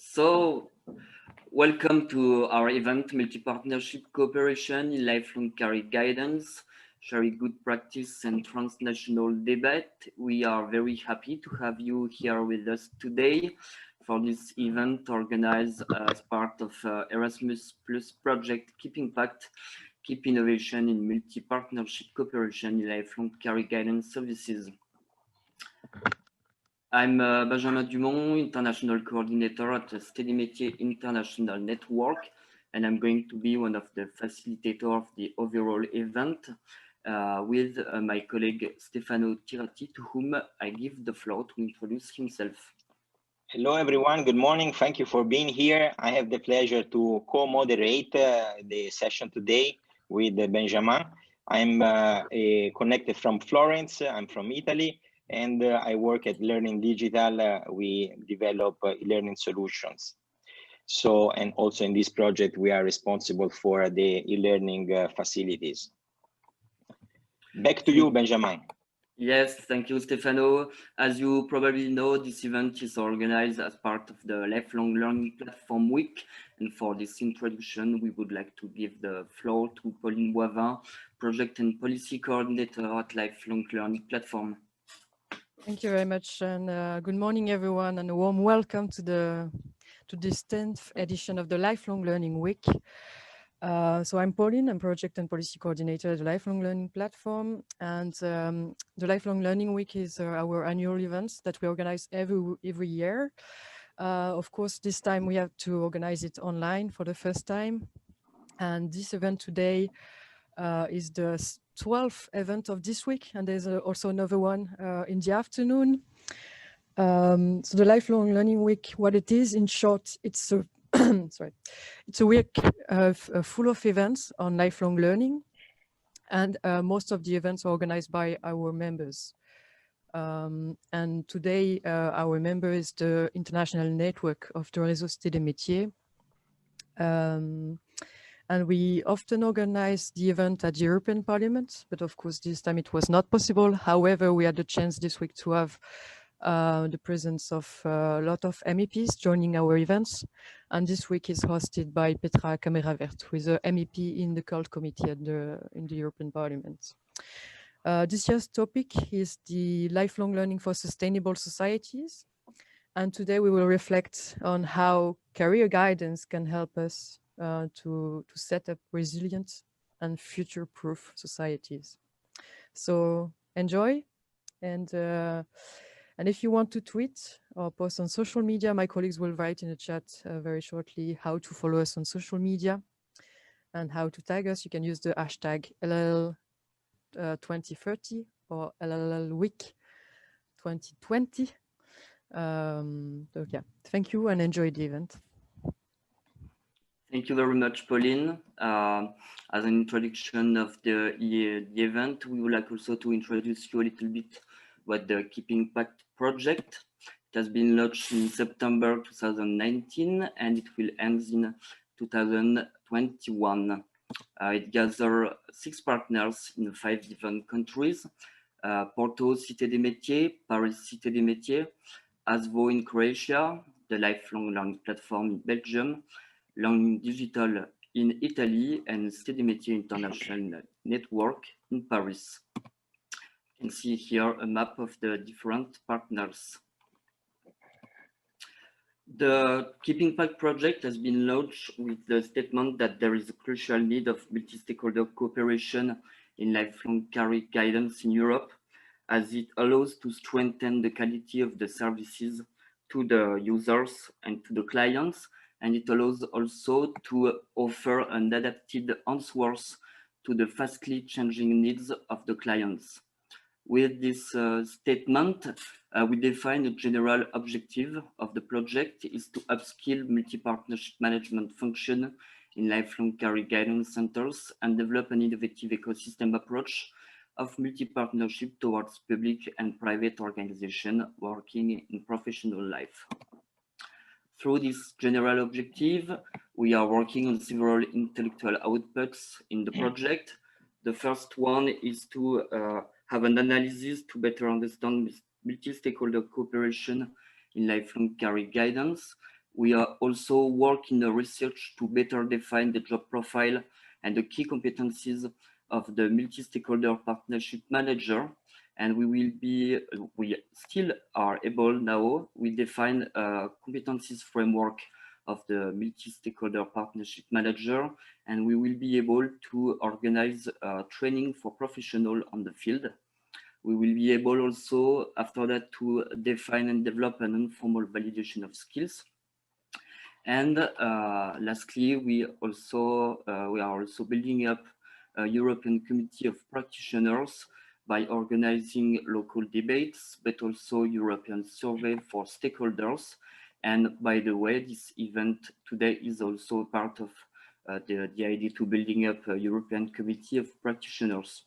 So, welcome to our event, Multi-Partnership Cooperation in Lifelong Career Guidance, sharing good practice and transnational debate. We are very happy to have you here with us today for this event organized as part of Erasmus Plus project KeepInPact, Keep Innovation in Multi-Partnership Cooperation in Lifelong Career Guidance Services. I'm Benjamin Dumont, International Coordinator at the Steady Métier International Network, and I'm going to be one of the facilitators of the overall event with my colleague Stefano Tirati, to whom I give the floor to introduce himself. Hello, everyone. Good morning. Thank you for being here. I have the pleasure to co-moderate the session today with Benjamin. I'm connected from Florence. I'm from Italy. And I work at Learning Digital. We develop e-learning solutions. So, and also in this project, we are responsible for the e-learning facilities. Back to you, Benjamin. Yes, thank you, Stefano. As you probably know, this event is organized as part of the Lifelong Learning Platform Week. And for this introduction, we would like to give the floor to Pauline Boivin, Project and Policy Coordinator at Lifelong Learning Platform. Thank you very much, and good morning, everyone, and a warm welcome to this 10th edition of the Lifelong Learning Week. So I'm Pauline, I'm Project and Policy Coordinator at the Lifelong Learning Platform, and the Lifelong Learning Week is our annual event that we organize every year. Of course, this time we have to organize it online for the first time, and this event today is the 12th event of this week, and there's also another one in the afternoon. So the Lifelong Learning Week, what it is in short, it's a it's a week full of events on lifelong learning, and most of the events are organized by our members. And today our member is the international network of the Réseau Steady Métier. And we often organize the event at the European Parliament, but of course this time it was not possible. However, we had the chance this week to have the presence of a lot of MEPs joining our events. And this week is hosted by Petra Camera-Vert, who is a MEP in the CULT committee in the European Parliament. This year's topic is the lifelong learning for sustainable societies. And today we will reflect on how career guidance can help us to set up resilient and future-proof societies. So enjoy, and if you want to tweet or post on social media, my colleagues will write in the chat very shortly how to follow us on social media and how to tag us. You can use the hashtag LLL2030 or LLLWeek 2020. So yeah, thank you and enjoy the event. Thank you very much, Pauline. As an introduction of the event, we would like also to introduce you a little bit what the KeepInPact project. It has been launched in September 2019 and it will end in 2021. It gathers 6 partners in 5 different countries: Porto, Cité des Métiers, Paris, Cité des Métiers, ASVO in Croatia, the Lifelong Learning Platform in Belgium, Learning Digital in Italy, and Steady Métier International Network in Paris. You can see here a map of the different partners. The KeepInPact project has been launched with the statement that there is a crucial need of multi-stakeholder cooperation in lifelong career guidance in Europe, as it allows to strengthen the quality of the services to the users and to the clients, and it allows also to offer an adapted answers to the fastly changing needs of the clients. With this statement, we define a general objective of the project is to upskill multi-partnership management function in lifelong career guidance centers and develop an innovative ecosystem approach of multi-partnership towards public and private organizations working in professional life. Through this general objective, we are working on several intellectual outputs in the project. The first one is to have an analysis to better understand multi-stakeholder cooperation in lifelong career guidance. We are also work in the research to better define the job profile and the key competencies of the multi-stakeholder partnership manager. And we still are able now, we define a competencies framework of the multi-stakeholder partnership manager, and we will be able to organize training for professionals on the field. We will be able also after that to define and develop an informal validation of skills. And lastly, we are also building up a European community of practitioners by organizing local debates, but also European survey for stakeholders. And by the way, this event today is also part of the idea to building up a European community of practitioners.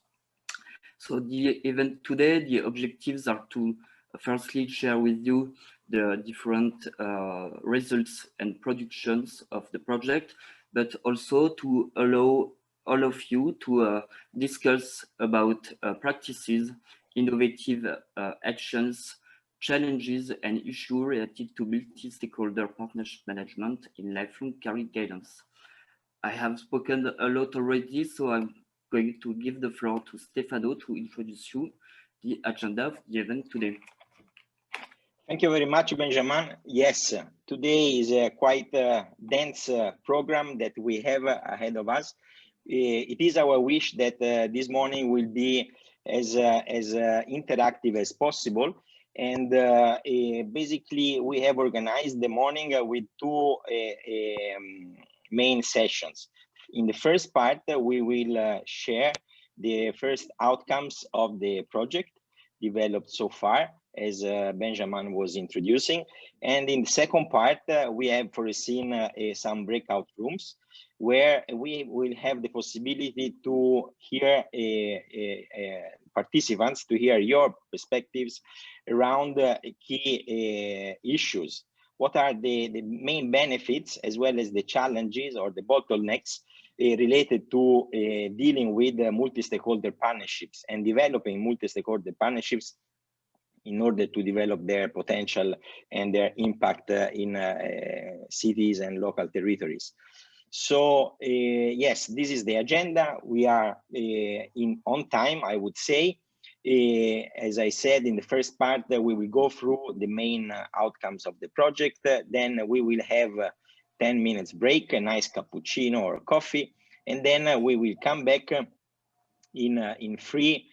So the event today, the objectives are to firstly share with you the different results and productions of the project, but also to allow all of you to discuss about practices, innovative actions, challenges and issues related to multi-stakeholder partnership management in lifelong career guidance. I have spoken a lot already, so I'm going to give the floor to Stefano to introduce you the agenda of the event today. Thank you very much, Benjamin. Yes, today is a quite dense program that we have ahead of us. It is our wish that this morning will be as interactive as possible. And basically, we have organized the morning with two main sessions. In the first part, we will share the first outcomes of the project developed so far, as Benjamin was introducing. And in the second part, we have foreseen some breakout rooms where we will have the possibility to hear participants, to hear your perspectives around key issues. What are the main benefits as well as the challenges or the bottlenecks related to dealing with multi-stakeholder partnerships and developing multi-stakeholder partnerships in order to develop their potential and their impact in cities and local territories. So yes, this is the agenda. We are on time, I would say. As I said in the first part, we will go through the main outcomes of the project. Then we will have 10 minutes break, a nice cappuccino or coffee, and then we will come back in three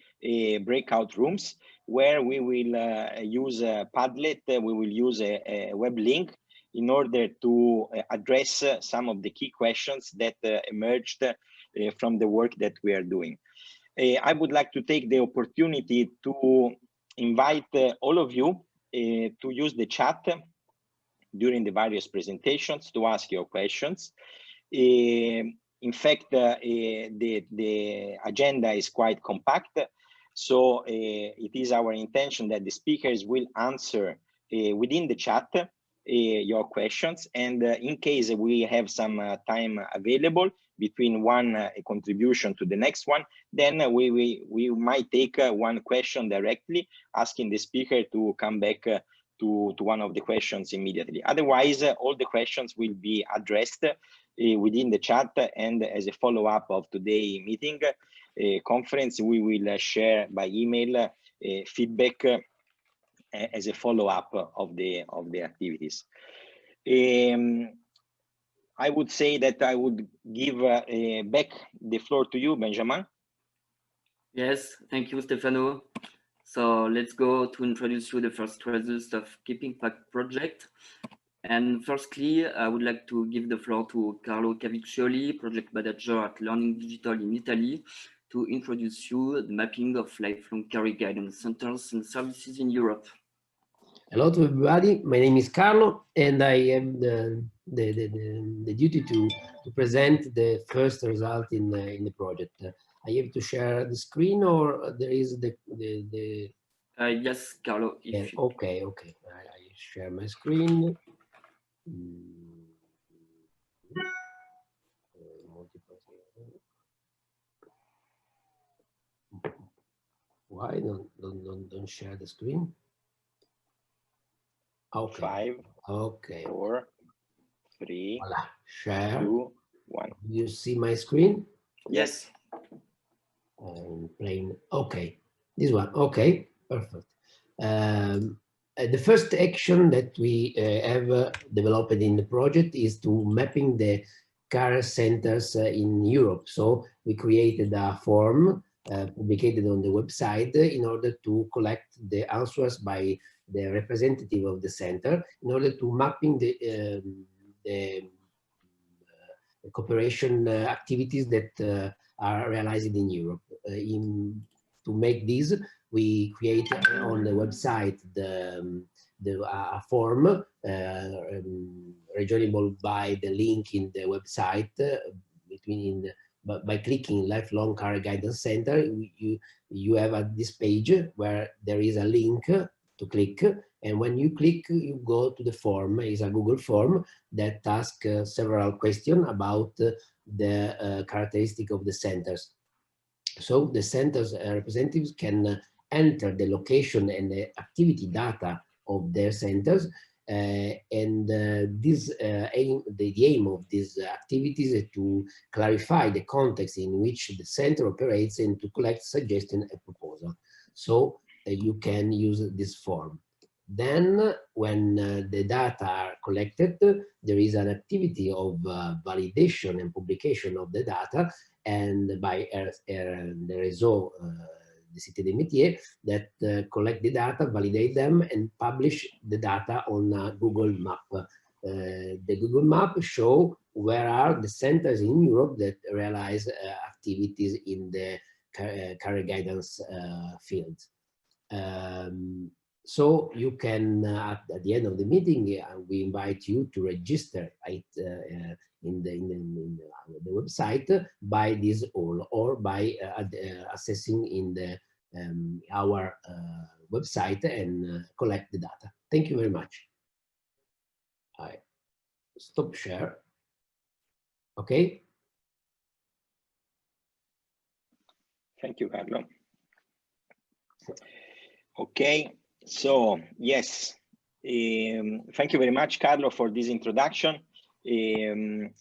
breakout rooms where we will use Padlet, we will use a web link in order to address some of the key questions that emerged from the work that we are doing. I would like to take the opportunity to invite all of you to use the chat during the various presentations to ask your questions. In fact, the agenda is quite compact, so it is our intention that the speakers will answer within the chat your questions, and in case we have some time available between one contribution to the next one, then we might take one question directly, asking the speaker to come back to one of the questions immediately. Otherwise, all the questions will be addressed within the chat, and as a follow-up of today's meeting conference, we will share by email feedback as a follow-up of the activities. I would say that I would give back the floor to you, Benjamin. Yes, thank you, Stefano. So let's go to introduce you the first results of KeepInPact project. And firstly, I would like to give the floor to Carlo Caviccioli, project manager at Learning Digital in Italy, to introduce you the mapping of lifelong career guidance centers and services in Europe. Hello to everybody. My name is Carlo, and I have the duty to present the first result in the project. I have to share the screen, or there is the yes, Carlo. Yeah, okay. I share my screen. Why don't share the screen? Okay. 5, okay. 4, 3, Voila. Share. 2, 1. You see my screen? Yes. Plain. Okay. This one. Okay. Perfect. The first action that we have developed in the project is to mapping the care centers in Europe. So we created a form published on the website in order to collect the answers by the representative of the center in order to mapping the cooperation activities that are realized in Europe. To make this, we create on the website a form rejoinable by the link in the website by clicking Lifelong Career Guidance Center. You have at this page where there is a link to click, and when you click, you go to the form. It's a Google form that asks several questions about the characteristic of the centers. So the centers representatives can enter the location and the activity data of their centers, and the aim of these activities is to clarify the context in which the center operates and to collect suggestions and proposals. So you can use this form. Then when the data are collected, there is an activity of validation and publication of the data, and by the réseau, the Cité des Métiers, that collect the data, validate them, and publish the data on Google Map. The Google Map show where are the centers in Europe that realize activities in the career guidance field. So you can, at the end of the meeting, we invite you to register in the website by this or by accessing in the our website and collect the data. Thank you very much. I stop share. Okay. Thank you, Carlo. Okay. So, yes, thank you very much, Carlo, for this introduction.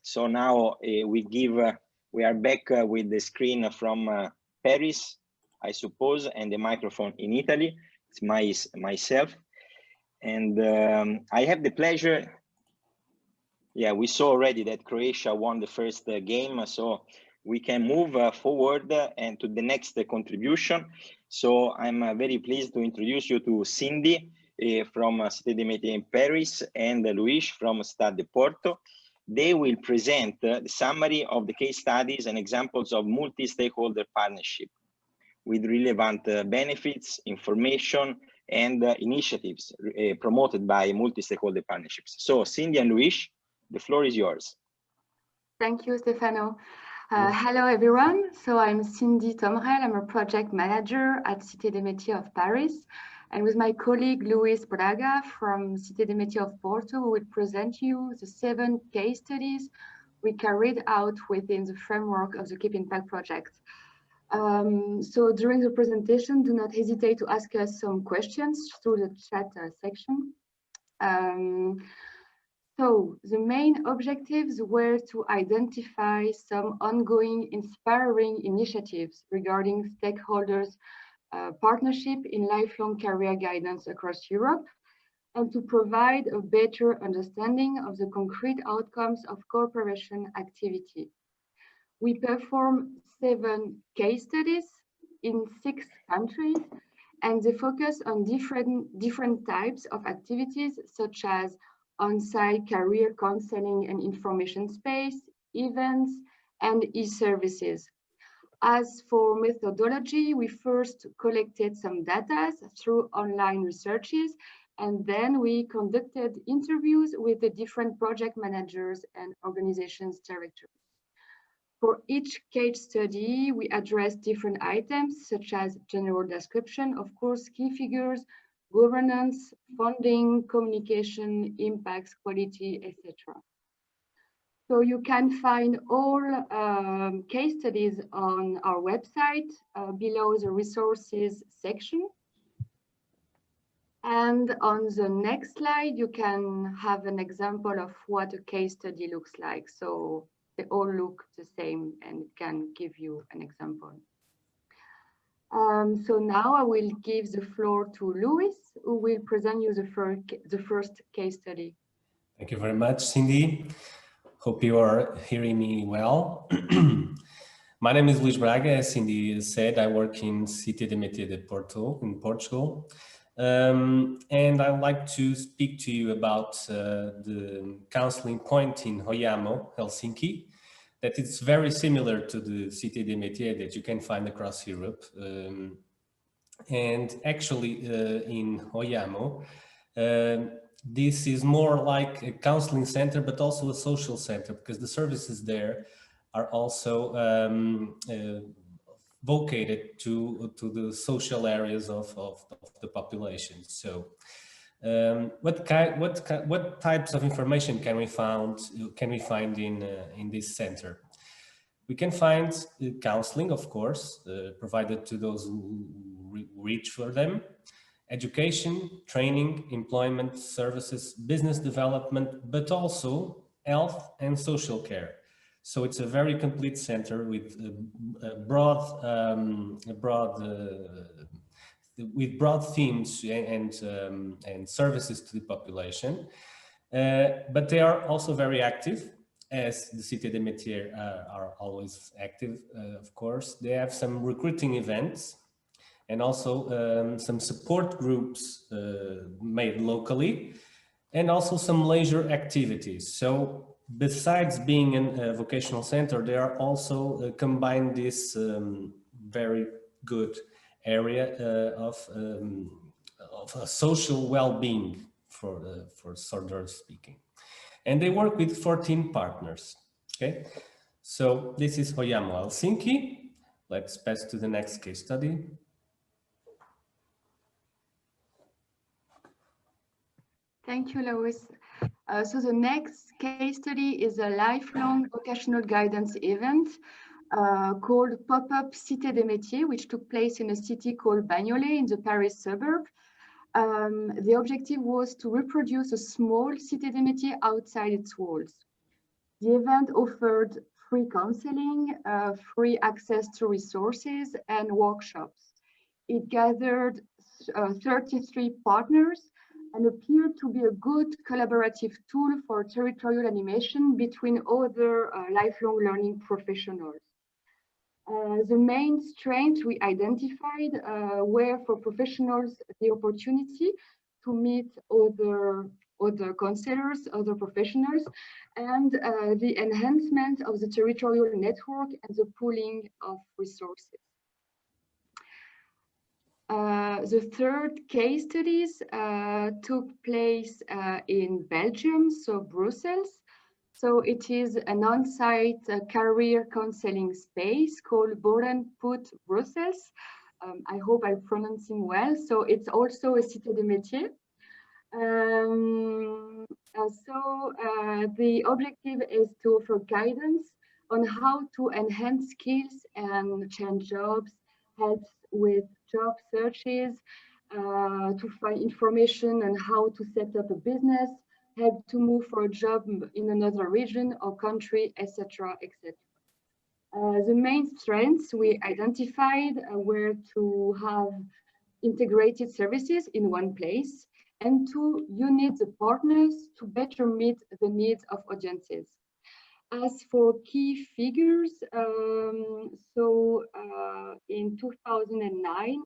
So now we are back with the screen from Paris, I suppose, and the microphone in Italy. It's myself. And I have the pleasure, yeah, we saw already that Croatia won the first game, so we can move forward and to the next contribution. So I'm very pleased to introduce you to Cindy from Cité des Métiers in Paris and Luis from Stade de Porto. They will present the summary of the case studies and examples of multi-stakeholder partnership with relevant benefits, information, and initiatives promoted by multi-stakeholder partnerships. So Cindy and Luis, the floor is yours. Thank you, Stefano. Hello, everyone. So I'm Cindy Tomrel. I'm a project manager at Cité des Métiers of Paris. And with my colleague, Luis Braga from Cité des Métiers of Porto, we will present you the 7 case studies we carried out within the framework of the KeepInPact project. So during the presentation, do not hesitate to ask us some questions through the chat section. So the main objectives were to identify some ongoing inspiring initiatives regarding stakeholders' partnership in lifelong career guidance across Europe, and to provide a better understanding of the concrete outcomes of cooperation activity. We performed 7 case studies in 6 countries, and they focus on different types of activities, such as on-site career counseling and information space, events, and e-services. As for methodology, we first collected some data through online researches, and then we conducted interviews with the different project managers and organizations directors. For each case study, we addressed different items such as general description, of course, key figures, governance, funding, communication, impacts, quality, etc. So you can find all case studies on our website below the resources section. And on the next slide, you can have an example of what a case study looks like. So they all look the same and it can give you an example. So now I will give the floor to Louis, who will present you the first case study. Thank you very much, Cindy. Hope you are hearing me well. My name is Luís Braga. As Cindy said, I work in Cité de Métier de Porto in Portugal. And I'd like to speak to you about the counseling point in Hoiamo, Helsinki, that it's very similar to the Cité des Métiers that you can find across Europe. And actually in Hoiamo, this is more like a counseling center, but also a social center, because the services there are also vocated to the social areas of the population. So what types of information can we find in this center? We can find counseling, of course, provided to those who reach for them, education, training, employment services, business development, but also health and social care. So it's a very complete center with broad themes and services to the population. But they are also very active, as the Cité des Métiers are always active, of course. They have some recruiting events and also some support groups made locally, and also some leisure activities. So besides being a vocational center, they are also combine this very good area of social well-being, for further speaking. And they work with 14 partners, okay? So this is Hoiamo, Helsinki. Let's pass to the next case study. Thank you, Louis. So the next case study is a lifelong vocational guidance event called Pop-up Cité des Métiers, which took place in a city called Bagnolet in the Paris suburb. The objective was to reproduce a small Cité des Métiers outside its walls. The event offered free counseling, free access to resources, and workshops. It gathered 33 partners and appeared to be a good collaborative tool for territorial animation between other lifelong learning professionals. The main strengths we identified were for professionals the opportunity to meet other counselors, other professionals, and the enhancement of the territorial network and the pooling of resources. The third case studies took place in Belgium, so Brussels. So it is an on-site career counseling space called Borenput Brussels. I hope I'm pronouncing well. So it's also a Cité des Métiers. The objective is to offer guidance on how to enhance skills and change jobs, help with job searches, to find information on how to set up a business, help to move for a job in another region or country, etc., etc. The main strengths we identified were to have integrated services in one place and to unite the partners to better meet the needs of audiences. As for key figures, in 2009,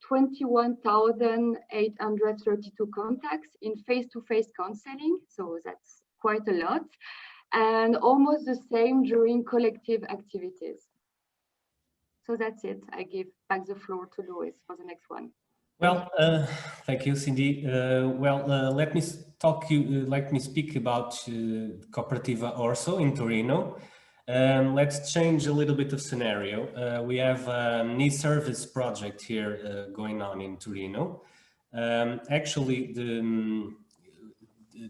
21,832 contacts in face-to-face counseling, so that's quite a lot, and almost the same during collective activities. So that's it. I give back the floor to Louis for the next one. Well, thank you, Cindy. Let me speak about Cooperativa Orso in Torino. Let's change a little bit of scenario. We have an e-service project here going on in Torino. Actually,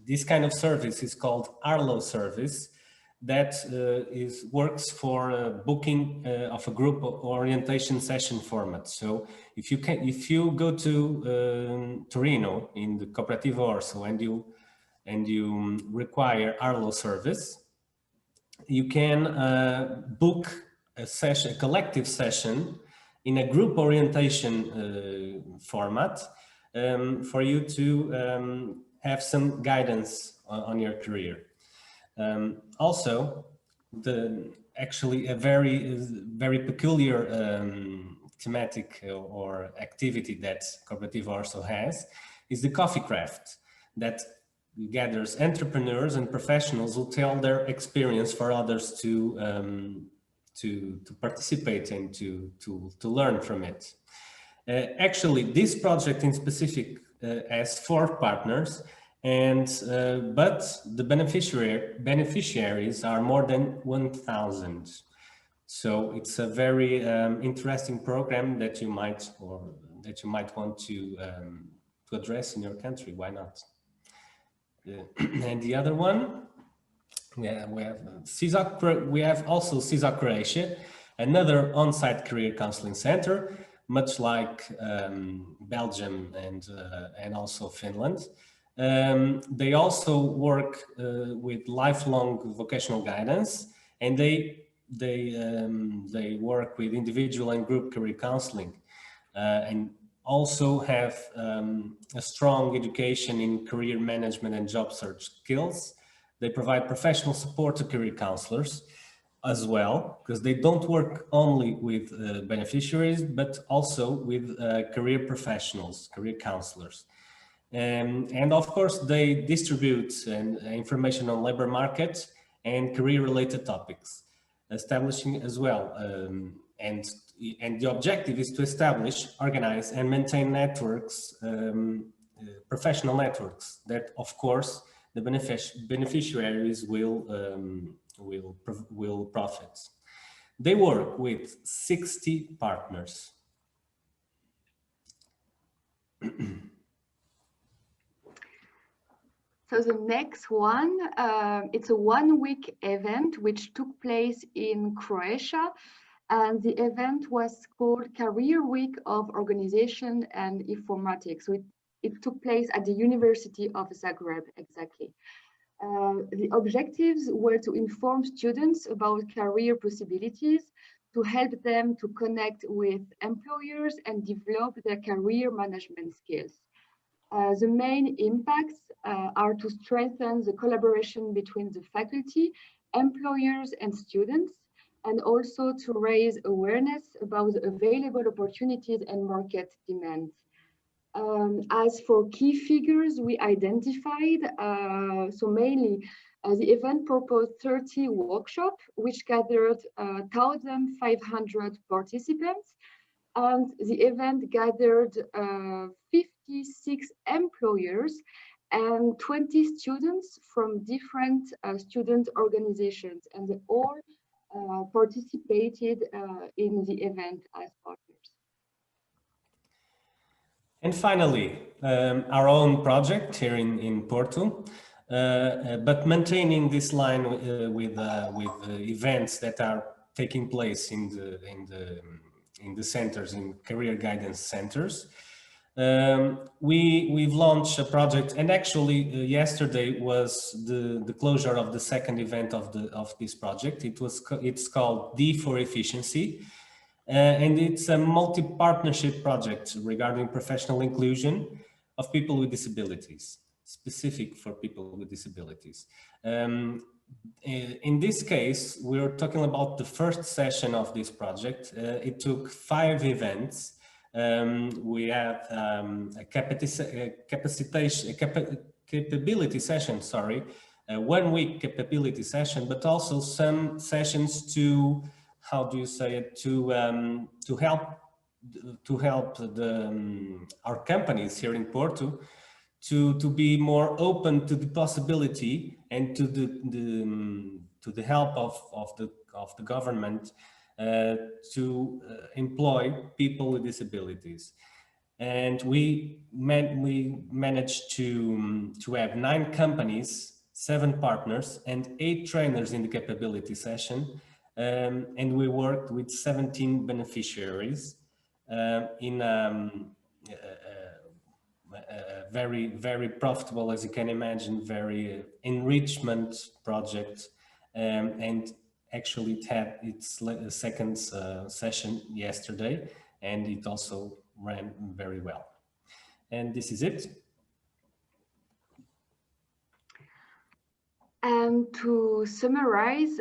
this kind of service is called Arlo service. that works for booking of a group orientation session format. So if you go to Torino in the Cooperative Orso and you require Arlo service, you can book a collective session in a group orientation format for you to have some guidance on your career. Also, actually a very peculiar thematic or activity that Cooperative also has is the coffee craft, that gathers entrepreneurs and professionals who tell their experience for others to participate and to learn from it. Actually, this project in specific has 4 partners, and but the beneficiaries are more than 1,000. So it's a very interesting program that you might want to address in your country. Why not? And the other one, we have CISOC, we have also CISOC Croatia, another on-site career counseling center, much like Belgium and also Finland. They also work with lifelong vocational guidance, and they work with individual and group career counseling, and also have a strong education in career management and job search skills. They provide professional support to career counselors as well, because they don't work only with beneficiaries, but also with career professionals, career counselors. And of course, they distribute information on labor market and career-related topics, establishing as well. And the objective is to establish, organize, and maintain networks, professional networks that, of course, the beneficiaries will profit. They work with 60 partners. So the next one, it's a one-week event which took place in Croatia, and the event was called Career Week of Organization and Informatics. So it took place at the University of Zagreb, exactly. The objectives were to inform students about career possibilities, to help them to connect with employers and develop their career management skills. The main impacts are to strengthen the collaboration between the faculty, employers, and students, and also to raise awareness about the available opportunities and market demands. As for key figures we identified, so mainly the event proposed 30 workshops, which gathered 1,500 participants, and the event gathered 56 employers and 20 students from different student organizations, and they all participated in the event as partners. And finally, our own project here in Porto, but maintaining this line with events that are taking place in the centers, in career guidance centers. We've launched a project, and actually yesterday was the closure of the second event of this project. It's called D for Efficiency. And it's a multi-partnership project regarding professional inclusion of people with disabilities, specific for people with disabilities. In this case, we're talking about the first session of this project. It took 5 events. We had a capability session, sorry, a 1-week capability session, but also some sessions to, how do you say it, to help our companies here in Porto to be more open to the possibility and to the help of the government to employ people with disabilities. And we managed to have 9 companies 7 partners, and 8 trainers in the capability session. And we worked with 17 beneficiaries in a very, very profitable, as you can imagine, very enrichment project. And actually it had its second session yesterday, and it also ran very well. And this is it. And to summarize,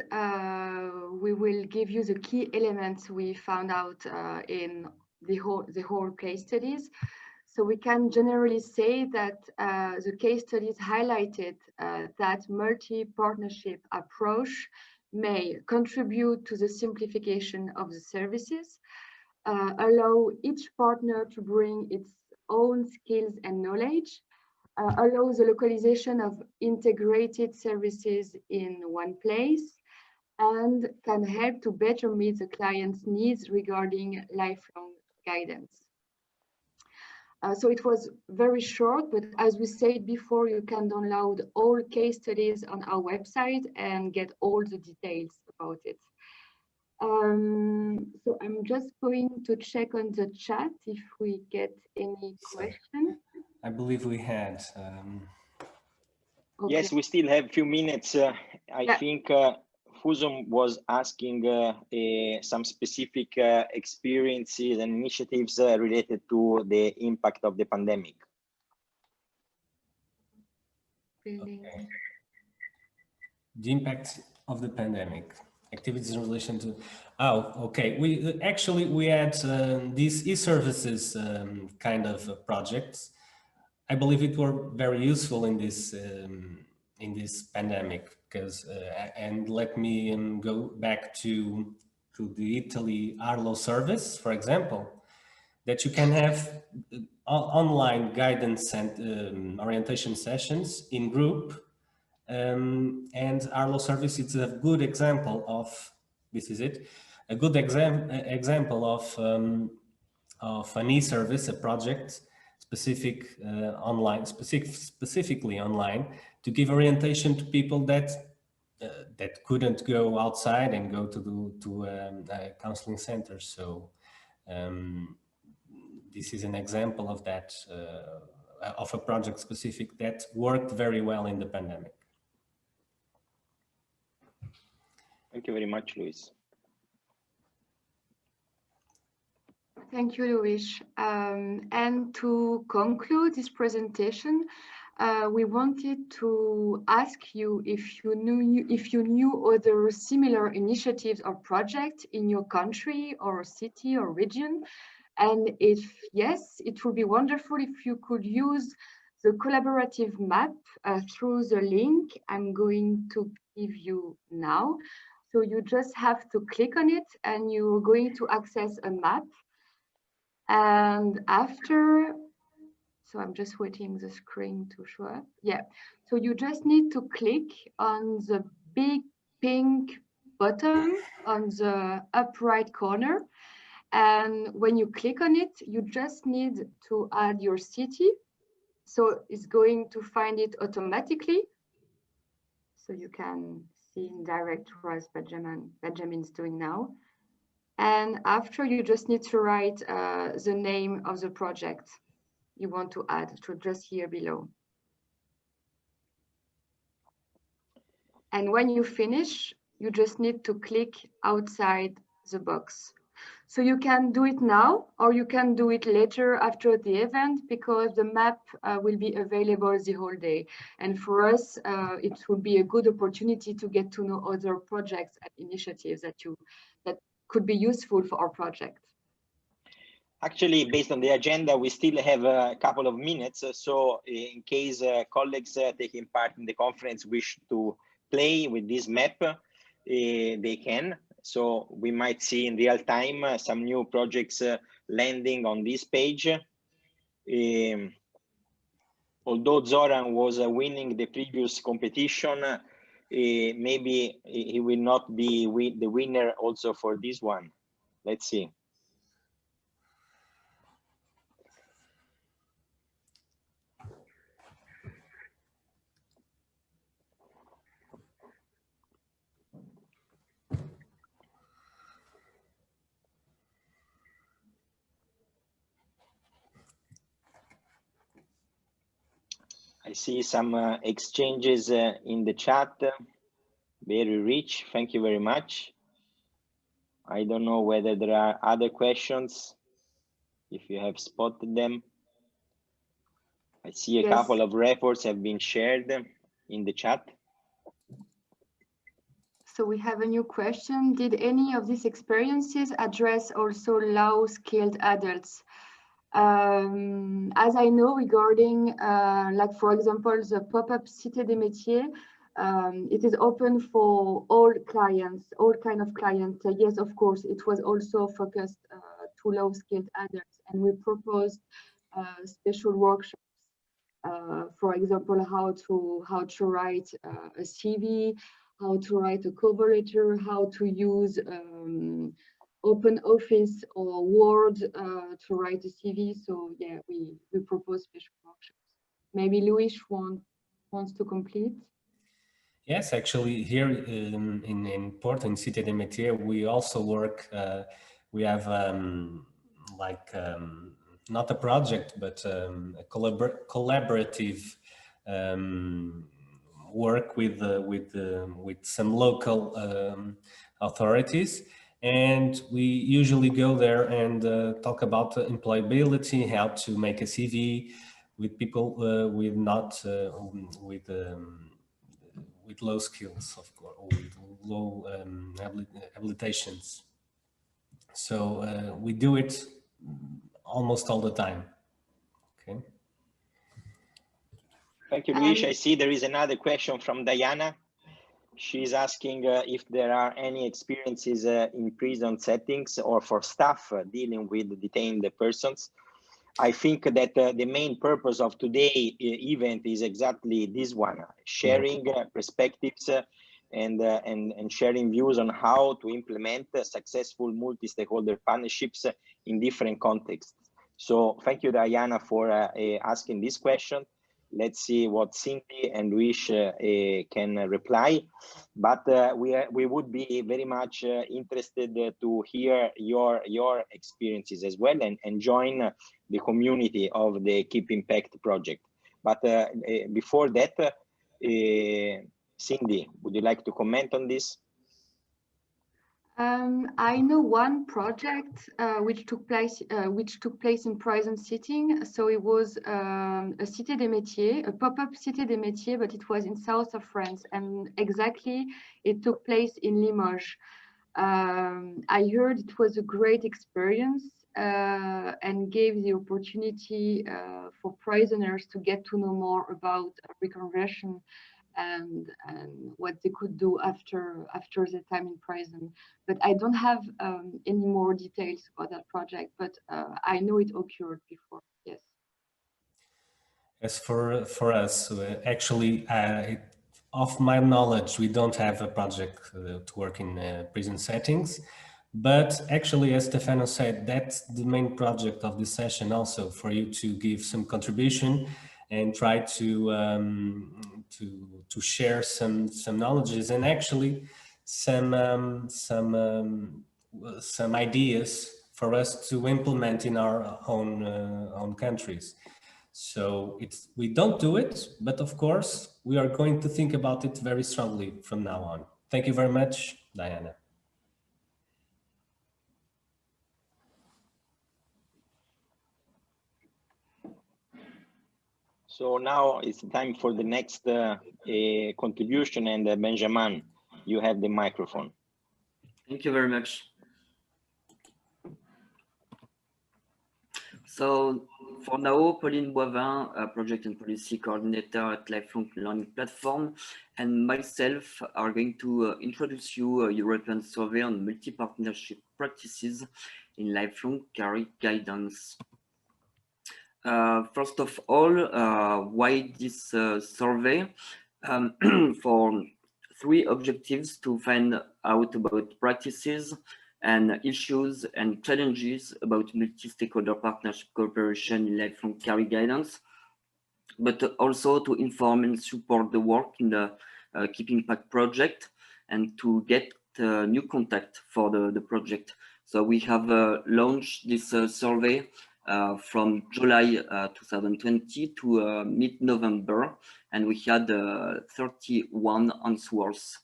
we will give you the key elements we found out in the whole case studies. So we can generally say that the case studies highlighted that multi-partnership approach may contribute to the simplification of the services, allow each partner to bring its own skills and knowledge, allow the localization of integrated services in one place, and can help to better meet the client's needs regarding lifelong guidance. So it was very short, but as we said before, you can download all case studies on our website and get all the details about it. So I'm just going to check on the chat if we get any questions. I believe we had. Okay. Yes, we still have a few minutes. I think Fusum was asking some specific experiences and initiatives related to the impact of the pandemic. Okay. The impact of the pandemic, activities in relation to, okay. We had these e-services kind of projects. I believe it were very useful in this pandemic, because and let me go back to the Italy Arlo service, for example, that you can have online guidance and orientation sessions in group, and Arlo service is a good example of, this is it, a good example of an e-service, a project specifically online, to give orientation to people that couldn't go outside and go to counseling centers. So this is an example of that, of a project specific that worked very well in the pandemic. Thank you very much, Luis. Thank you, Luis. And to conclude this presentation, we wanted to ask you if you knew other similar initiatives or projects in your country or city or region. And if yes, it would be wonderful if you could use the collaborative map through the link I'm going to give you now. So you just have to click on it and you're going to access a map. And after, so I'm just waiting the screen to show up. Yeah, so you just need to click on the big pink button on the up right corner. And when you click on it, you just need to add your city. So it's going to find it automatically. So you can see in direct as Benjamin's doing now. And after, you just need to write the name of the project you want to add to just here below. And when you finish, you just need to click outside the box. So you can do it now, or you can do it later after the event, because the map will be available the whole day. And for us, it will be a good opportunity to get to know other projects and initiatives that could be useful for our project. Actually, based on the agenda, we still have a couple of minutes. So in case colleagues taking part in the conference wish to play with this map, they can. So we might see in real time some new projects landing on this page. Although Zoran was winning the previous competition, maybe he will not be the winner also for this one. Let's see. see some exchanges in the chat, very rich. Thank you very much. I don't know whether there are other questions, if you have spotted them. I see a couple of reports have been shared in the chat. So we have a new question. Did any of these experiences address also low-skilled adults? As I know, regarding, like, for example, the pop-up Cité des Métiers, it is open for all clients, all kind of clients. Yes, of course, it was also focused to low-skilled adults, and we proposed special workshops. For example, how to write a CV, how to write a cover letter, how to use Open Office or Word to write a CV. So yeah, we propose special workshops. Maybe Luis wants to complete. Yes, actually here in Porto, in Cité des Métiers, we also work, we have not a project, but a collaborative work with some local authorities, and we usually go there and talk about employability, how to make a CV with people with low skills, of course, or with low habilitations. So we do it almost all the time. Okay. Thank you, Luis. I see there is another question from Diana. She's asking if there are any experiences in prison settings or for staff dealing with detained persons. I think that the main purpose of today's event is exactly this one, sharing perspectives and sharing views on how to implement successful multi-stakeholder partnerships in different contexts. So thank you, Diana, for asking this question. Let's see what Cindy and Luis can reply. But we would be very much interested to hear your experiences as well and join the community of the KeepInPact project. But before that, Cindy, would you like to comment on this? I know one project which took place in prison sitting. So it was a Cité des Métiers, a pop-up Cité des Métiers, but it was in south of France, and exactly it took place in Limoges. I heard it was a great experience and gave the opportunity for prisoners to get to know more about reconversion and what they could do after their time in prison. But I don't have any more details about that project, but I know it occurred before, yes. As for us, actually, of my knowledge, we don't have a project to work in prison settings. But actually, as Stefano said, that's the main project of this session also, for you to give some contribution and try to share some knowledges and actually some ideas for us to implement in our own countries. So we don't do it, but of course we are going to think about it very strongly from now on. Thank you very much, Diana. So now it's time for the next contribution, and Benjamin, you have the microphone. Thank you very much. So for now, Pauline Boivin, Project and Policy Coordinator at Lifelong Learning Platform, and myself are going to introduce you a European survey on multi-partnership practices in lifelong career guidance. First of all, why this survey? For 3 objectives: to find out about practices and issues and challenges about multi-stakeholder partnership cooperation in lifelong career guidance, but also to inform and support the work in the KeepInPact project and to get new contact for the project. So we have launched this survey from July 2020 to mid-November, and we had 31 answers.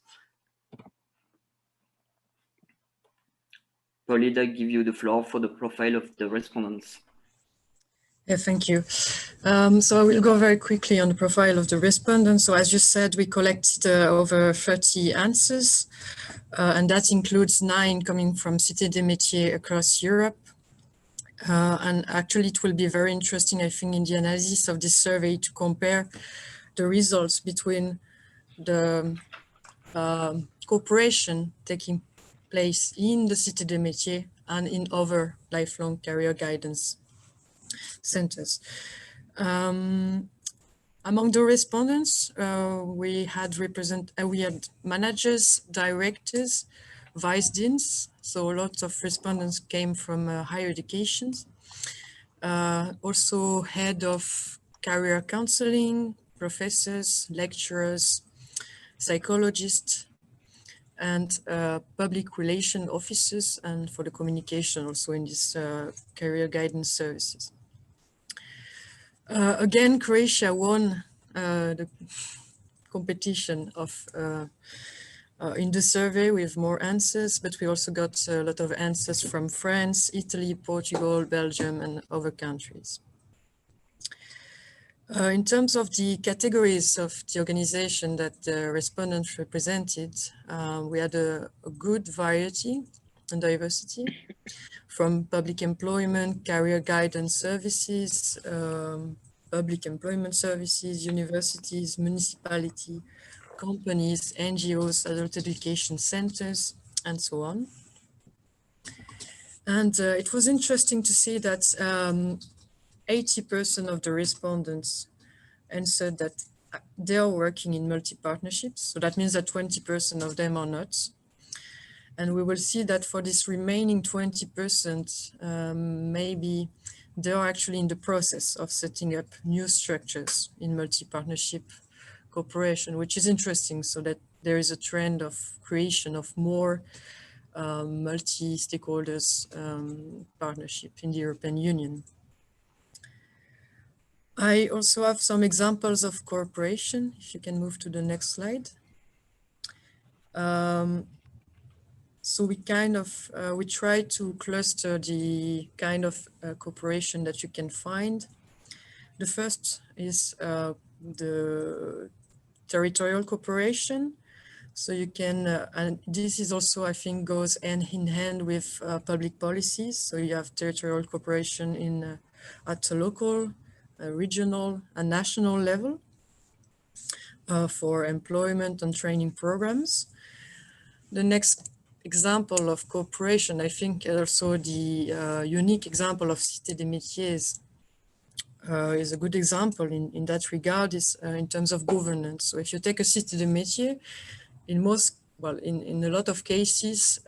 Pauline, I give you the floor for the profile of the respondents. Yeah, thank you. So I will go very quickly on the profile of the respondents. So as you said, we collected over 30 answers, and that includes 9 coming from Cité des Métiers across Europe. And actually, it will be very interesting, I think, in the analysis of this survey to compare the results between the cooperation taking place in the Cité des Métiers and in other lifelong career guidance centers. Among the respondents, we had managers, directors, vice deans. So lots of respondents came from higher education. Also head of career counseling, professors, lecturers, psychologists, and public relation officers, and for the communication also in this career guidance services. Again, Croatia won the competition of in the survey with more answers, but we also got a lot of answers from France, Italy, Portugal, Belgium, and other countries. In terms of the categories of the organization that the respondents represented, we had a good variety and diversity from public employment, career guidance services, public employment services, universities, municipality, companies, NGOs, adult education centers, and so on. And it was interesting to see that 80% of the respondents answered that they are working in multi-partnerships. So that means that 20% of them are not. And we will see that for this remaining 20%, maybe they are actually in the process of setting up new structures in multi-partnership cooperation, which is interesting, so that there is a trend of creation of more multi-stakeholders partnership in the European Union. I also have some examples of cooperation. If you can move to the next slide. So we kind of, we try to cluster the kind of cooperation that you can find. The first is the territorial cooperation. So you can, and this is also, I think, goes hand in hand with public policies. So you have territorial cooperation in at a local, regional, and national level for employment and training programs. The next example of cooperation, I think also the unique example of Cité des Métiers is a good example in that regard, is in terms of governance. So if you take a Cité des Métiers, in most, well, in a lot of cases,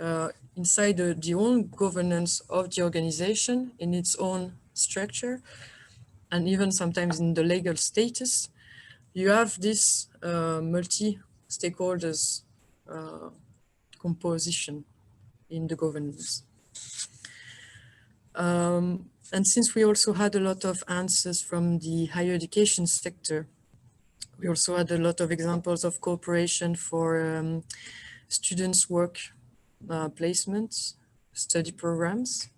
inside the own governance of the organization, in its own structure, and even sometimes in the legal status, you have this multi-stakeholders composition in the governance. And since we also had a lot of answers from the higher education sector, we also had a lot of examples of cooperation for students' work placements, study programs.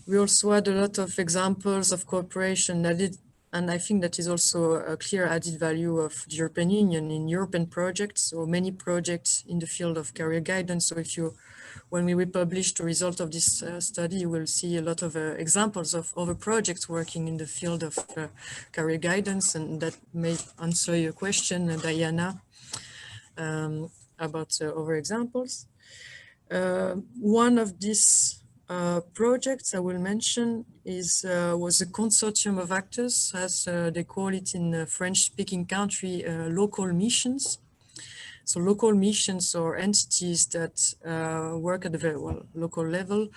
We also had a lot of examples of cooperation that did, and I think that is also a clear added value of the European Union in European projects, or many projects in the field of career guidance. So if you, when we will publish the result of this study, you will see a lot of examples of other projects working in the field of career guidance, and that may answer your question, Diana, about other examples. One of these projects I will mention is was a consortium of actors, as they call it in a French-speaking country, local missions. So local missions are entities that work at the very local level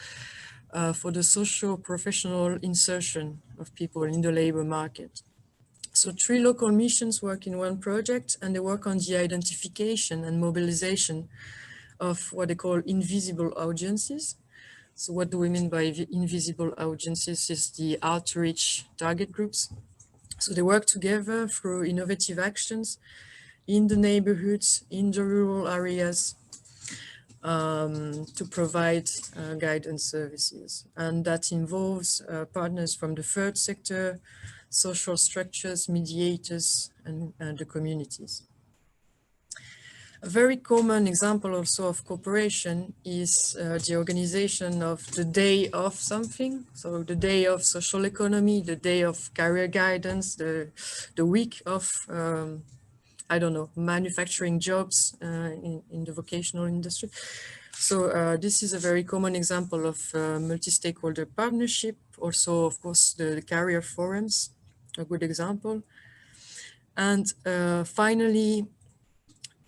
for the socio-professional insertion of people in the labor market. So 3 local missions work in one project, and they work on the identification and mobilization of what they call invisible audiences. So what do we mean by invisible audiences? Is the outreach target groups. So they work together through innovative actions in the neighborhoods, in the rural areas, to provide guidance services. And that involves partners from the third sector, social structures, mediators, and the communities. A very common example also of cooperation is the organization of the day of something. So the day of social economy, the day of career guidance, the week of, I don't know, manufacturing jobs in the vocational industry. So this is a very common example of multi-stakeholder partnership. Also, of course, the career forums, a good example. And finally,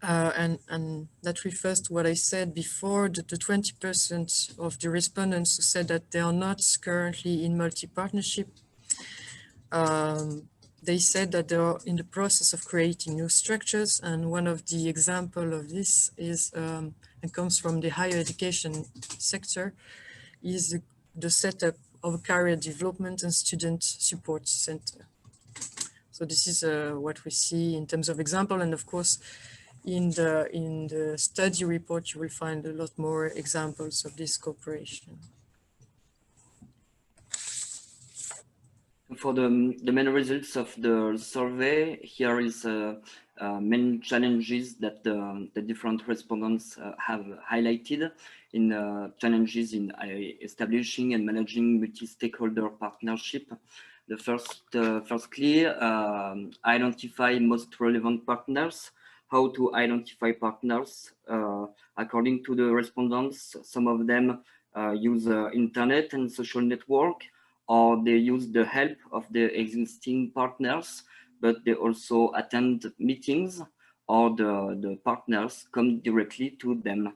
and that refers to what I said before, the 20% of the respondents who said that they are not currently in multi-partnership. They said that they are in the process of creating new structures, and one of the example of this is, and comes from the higher education sector, is the setup of a career development and student support center. So this is what we see in terms of example, and of course, in the study report, you will find a lot more examples of this cooperation. For the main results of the survey, here is main challenges that the different respondents have highlighted in challenges in establishing and managing multi-stakeholder partnership. The firstly, identify most relevant partners. How to identify partners? According to the respondents, some of them use internet and social network, or they use the help of the existing partners, but they also attend meetings, or the partners come directly to them.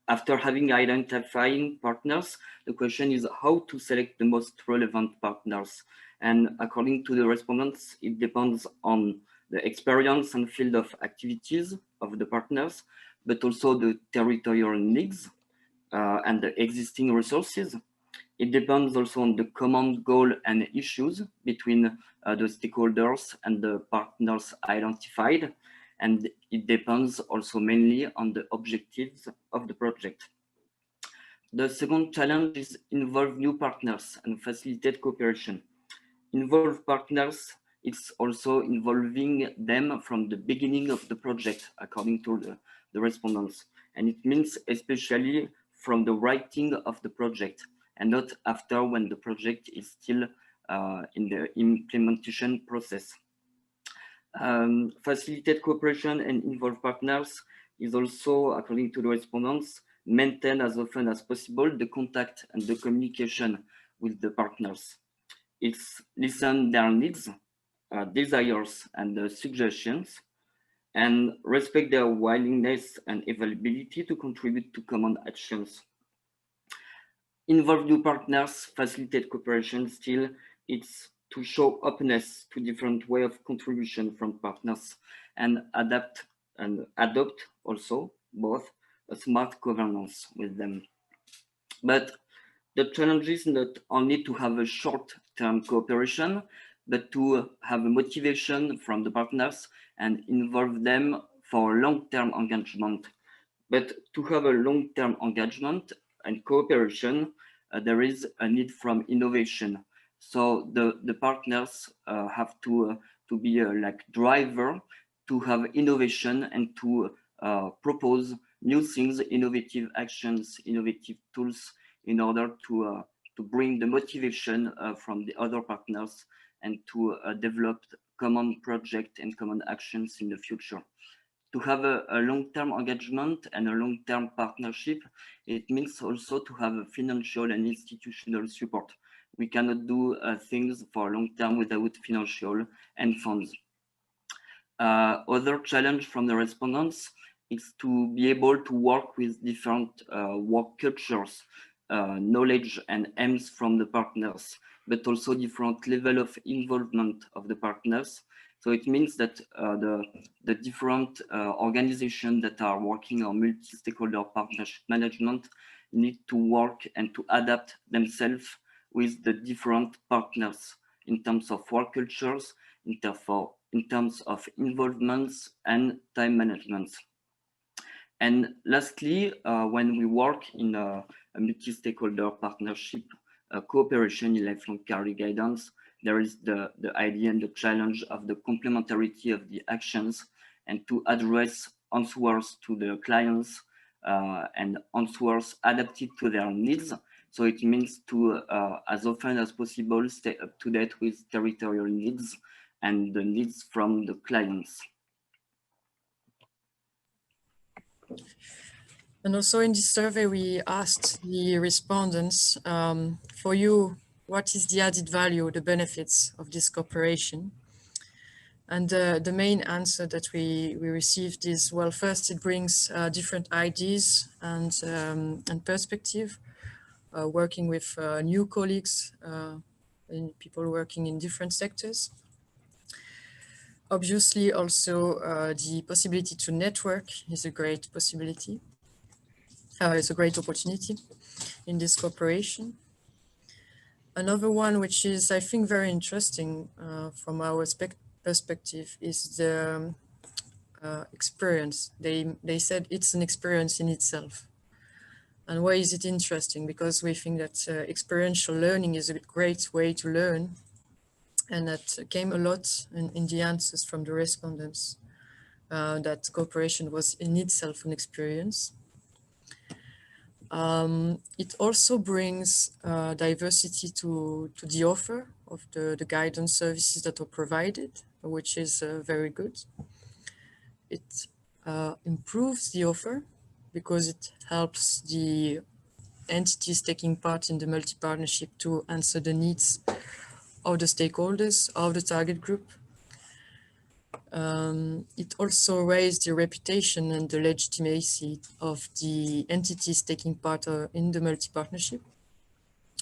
After having identifying partners, the question is how to select the most relevant partners. And according to the respondents, it depends on the experience and field of activities of the partners, but also the territorial needs and the existing resources. It depends also on the common goal and issues between the stakeholders and the partners identified. And it depends also mainly on the objectives of the project. The second challenge is involve new partners and facilitate cooperation. Involve partners, it's also involving them from the beginning of the project, according to the respondents. And it means especially from the writing of the project, and not after, when the project is still in the implementation process. Facilitate cooperation and involve partners is also, according to the respondents, maintain as often as possible the contact and the communication with the partners. It's listen their needs, desires, and suggestions, and respect their willingness and availability to contribute to common actions. Involve new partners, facilitate cooperation. Still, it's to show openness to different way of contribution from partners, and adapt and adopt also both a smart governance with them. But the challenge is not only to have a short-term cooperation, but to have a motivation from the partners and involve them for long-term engagement. But to have a long-term engagement and cooperation, there is a need from innovation. So the partners have to be like driver to have innovation and to propose new things, innovative actions, innovative tools, in order to bring the motivation from the other partners and to develop common project and common actions in the future. To have a long-term engagement and a long-term partnership, it means also to have a financial and institutional support. We cannot do things for a long term without financial and funds. Other challenge from the respondents is to be able to work with different work cultures, knowledge and aims from the partners, but also different level of involvement of the partners. So it means that the different organizations that are working on multi-stakeholder partnership management need to work and to adapt themselves with the different partners in terms of work cultures, in terms of involvements and time management. And lastly, when we work in a multi-stakeholder partnership cooperation in lifelong career guidance, there is the idea and the challenge of the complementarity of the actions and to address answers to the clients and answers adapted to their needs. So it means to, as often as possible, stay up to date with territorial needs and the needs from the clients. And also in this survey, we asked the respondents, for you, what is the added value, the benefits of this cooperation? And the main answer that we received is, well, first it brings different ideas and perspective, working with new colleagues and people working in different sectors. Obviously, also the possibility to network is a great possibility. It's a great opportunity in this cooperation. Another one, which is, I think, very interesting from our perspective, is the experience. They said it's an experience in itself. And why is it interesting? Because we think that experiential learning is a great way to learn. And that came a lot in the answers from the respondents, that cooperation was in itself an experience. It also brings diversity to the offer of the guidance services that are provided, which is very good. It improves the offer because it helps the entities taking part in the multi-partnership to answer the needs of the stakeholders of the target group. It also raised the reputation and the legitimacy of the entities taking part in the multi-partnership.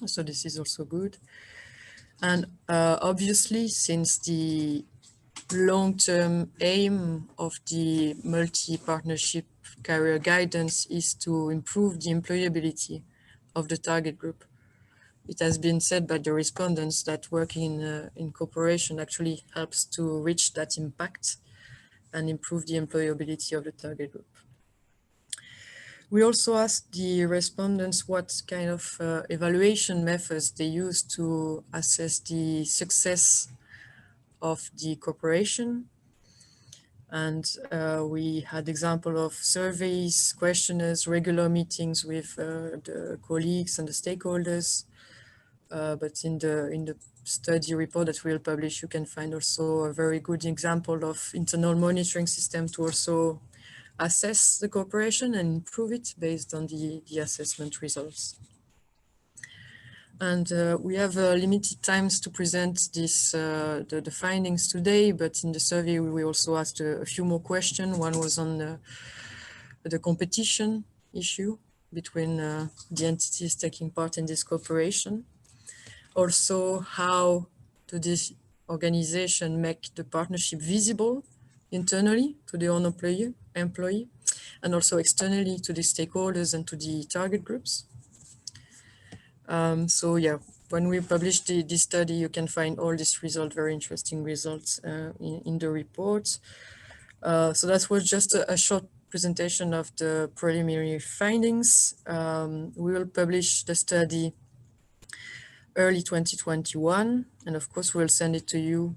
So this is also good. And obviously, since the long-term aim of the multi-partnership career guidance is to improve the employability of the target group, it has been said by the respondents that working in cooperation actually helps to reach that impact and improve the employability of the target group. We also asked the respondents what kind of evaluation methods they use to assess the success of the cooperation. And we had example of surveys, questionnaires, regular meetings with the colleagues and the stakeholders. But in the study report that we'll publish, you can find also a very good example of internal monitoring system to also assess the cooperation and improve it based on the assessment results. And we have limited times to present this the findings today, but in the survey we also asked a few more questions. One was on the competition issue between the entities taking part in this cooperation. Also, how to this organization make the partnership visible internally to the own employee, and also externally to the stakeholders and to the target groups. So yeah, when we publish this study, you can find all these results, very interesting results in the report. So that was just a short presentation of the preliminary findings. We will publish the study early 2021, and of course we'll send it to you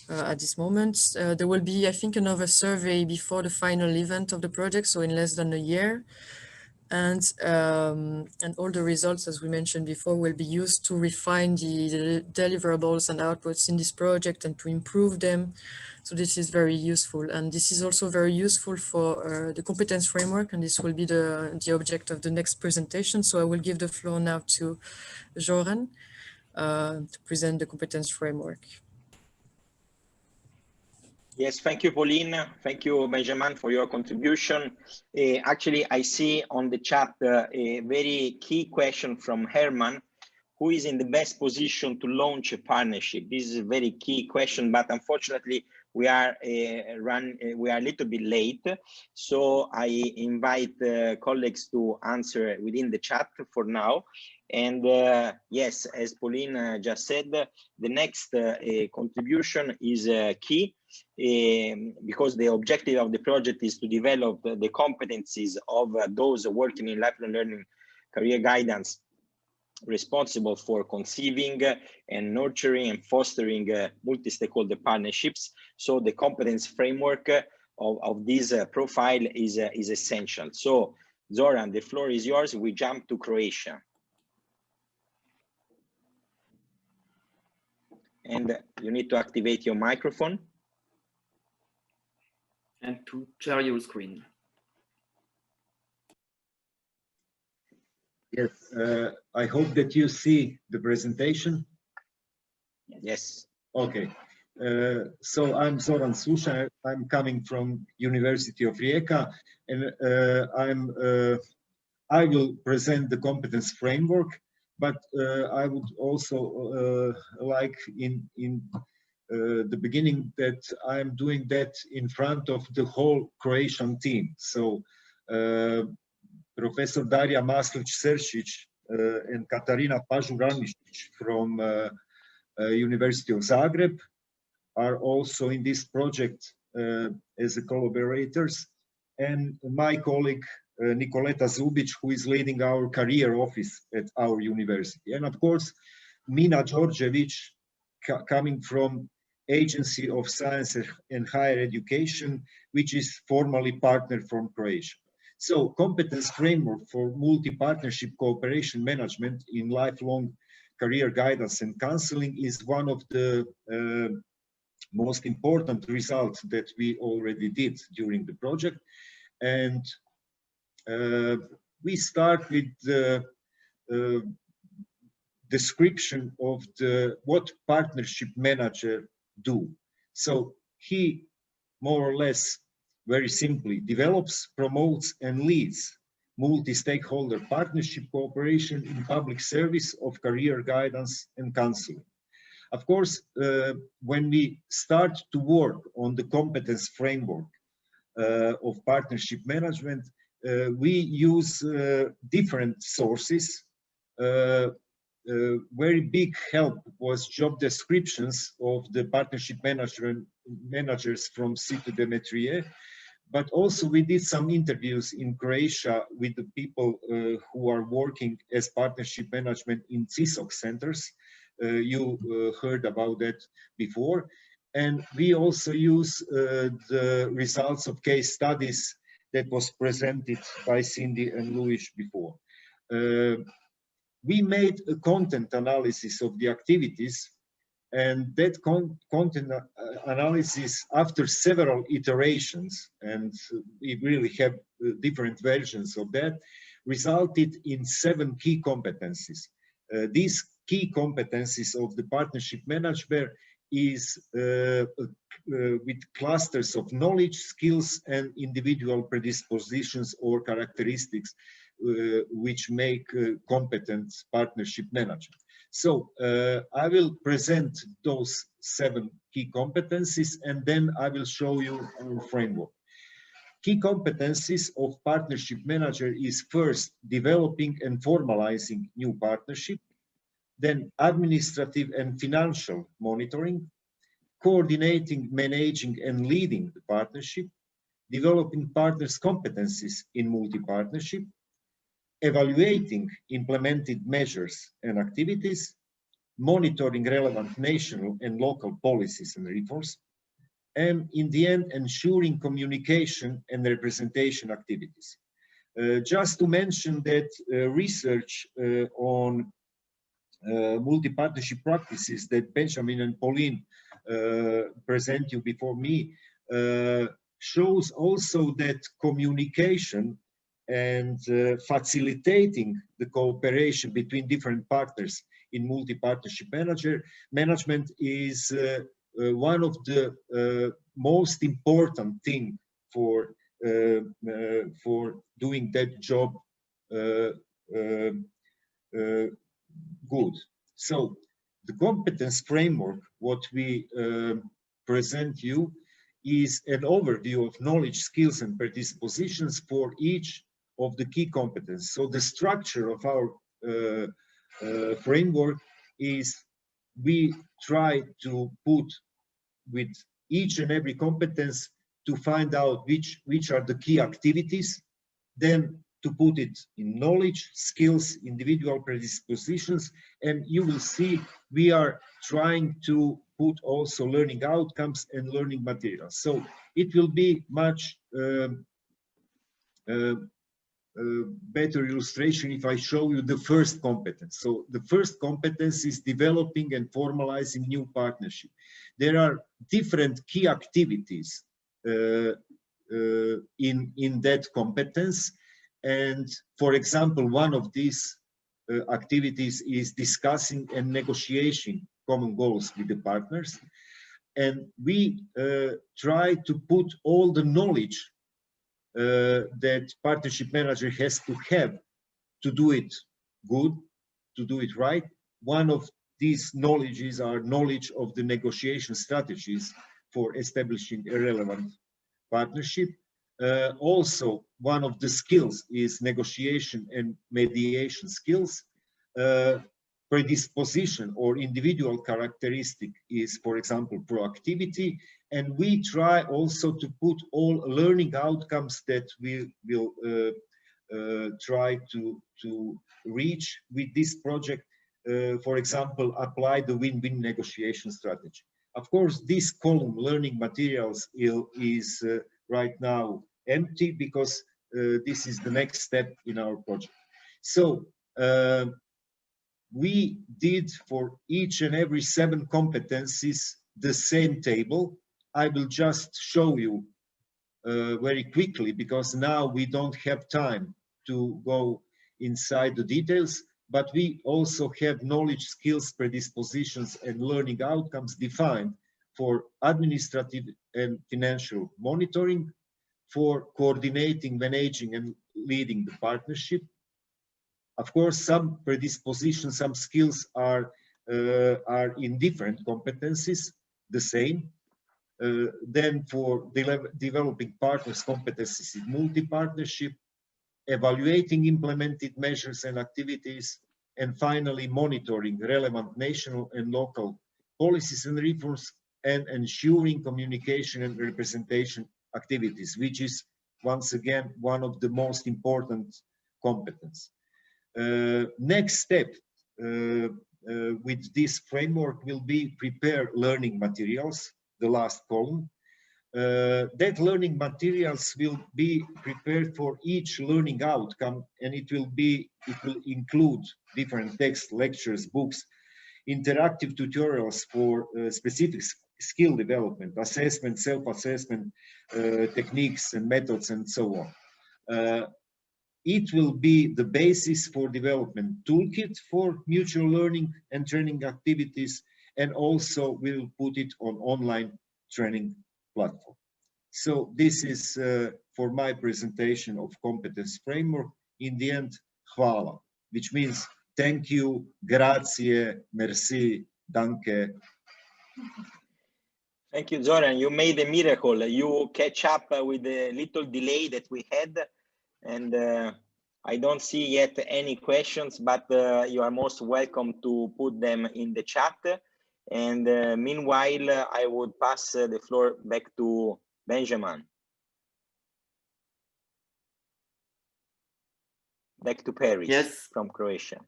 at this moment. There will be, I think, another survey before the final event of the project, so in less than a year. And all the results, as we mentioned before, will be used to refine the deliverables and outputs in this project and to improve them. So this is very useful. And this is also very useful for the competence framework, and this will be the object of the next presentation. So I will give the floor now to Joran to present the competence framework. Yes, thank you, Pauline. Thank you, Benjamin, for your contribution. Actually, I see on the chat a very key question from Herman, who is in the best position to launch a partnership? This is a very key question, but unfortunately we are a little bit late. So I invite colleagues to answer within the chat for now. And yes, as Pauline just said, the next contribution is key because the objective of the project is to develop the competencies of those working in lifelong learning career guidance, responsible for conceiving and nurturing and fostering multi-stakeholder partnerships. So the competence framework of this profile is essential. So Zoran, the floor is yours. We jump to Croatia. And you need to activate your microphone. And to share your screen. Yes, I hope that you see the presentation. Yes. Okay. So I'm Zoran Suša. I'm coming from University of Rijeka, and I will present the competence framework. But I would also like in the beginning that I'm doing that in front of the whole Croatian team. So Professor Darija Maslić-Seršić and Katarina Pažuranišić from University of Zagreb are also in this project as collaborators, and my colleague Nikoleta Zubic, who is leading our career office at our university, and of course Mina Đorđević, coming from Agency of Science and Higher Education, which is formally partnered from Croatia. So competence framework for multi-partnership cooperation management in lifelong career guidance and counseling is one of the most important results that we already did during the project. And we start with the description of what partnership manager do. So he more or less, very simply, develops, promotes, and leads multi-stakeholder partnership cooperation in public service of career guidance and counseling. Of course, when we start to work on the competence framework of partnership management, we use different sources. Very big help was job descriptions of the partnership managers from Cité des Métiers, but also we did some interviews in Croatia with the people who are working as partnership management in CISOC centers. You heard about that before. And we also use the results of case studies that was presented by Cindy and Luis before. We made a content analysis of the activities, and that content analysis, after several iterations, and we really have different versions of that, resulted in 7 key competencies. These key competencies of the partnership manager is with clusters of knowledge, skills, and individual predispositions or characteristics which make competent partnership manager. So I will present those 7 key competencies, and then I will show you our framework. Key competencies of partnership manager is first developing and formalizing new partnership, then administrative and financial monitoring, coordinating, managing, and leading the partnership, developing partners' competencies in multi-partnership, evaluating implemented measures and activities, monitoring relevant national and local policies and reforms, and in the end, ensuring communication and representation activities. Just to mention that research on multi-partnership practices that Benjamin and Pauline present you before me shows also that communication and facilitating the cooperation between different partners in multi-partnership management is one of the most important thing for doing that job good. So the competence framework, what we present you, is an overview of knowledge, skills, and predispositions for each of the key competences. So the structure of our framework is we try to put with each and every competence to find out which are the key activities, then to put it in knowledge, skills, individual predispositions, and you will see we are trying to put also learning outcomes and learning materials. So it will be much better illustration if I show you the first competence. So the first competence is developing and formalizing new partnership. There are different key activities in that competence. And for example, one of these activities is discussing and negotiating common goals with the partners. And we try to put all the knowledge that partnership manager has to have to do it good, to do it right. One of these knowledges are knowledge of the negotiation strategies for establishing a relevant partnership. Also, one of the skills is negotiation and mediation skills. Predisposition or individual characteristic is, for example, proactivity. And we try also to put all learning outcomes that we will try to reach with this project. For example, apply the win-win negotiation strategy. Of course, this column, learning materials, is right now empty because this is the next step in our project. So we did for each and every 7 competencies the same table. I will just show you very quickly because now we don't have time to go inside the details, but we also have knowledge, skills, predispositions, and learning outcomes defined for administrative and financial monitoring, for coordinating, managing, and leading the partnership. Of course, some predispositions, some skills are in different competencies, the same. Then for developing partners competencies in multi-partnership, evaluating implemented measures and activities, and finally monitoring relevant national and local policies and reforms, and ensuring communication and representation activities, which is once again one of the most important competencies. Next step with this framework will be prepare learning materials, the last column. That learning materials will be prepared for each learning outcome, and it will include different text, lectures, books, interactive tutorials for specific skill development, assessment, self-assessment, techniques and methods, and so on. It will be the basis for development toolkit for mutual learning and training activities, and also we'll put it on online training platform. So this is for my presentation of competence framework. In the end, hvala, which means thank you, grazie, merci, danke. Thank you, Zoran. You made a miracle. You catch up with the little delay that we had. And I don't see yet any questions, but you are most welcome to put them in the chat. And meanwhile, I would pass the floor back to Benjamin. Back to Paris, yes, from Croatia.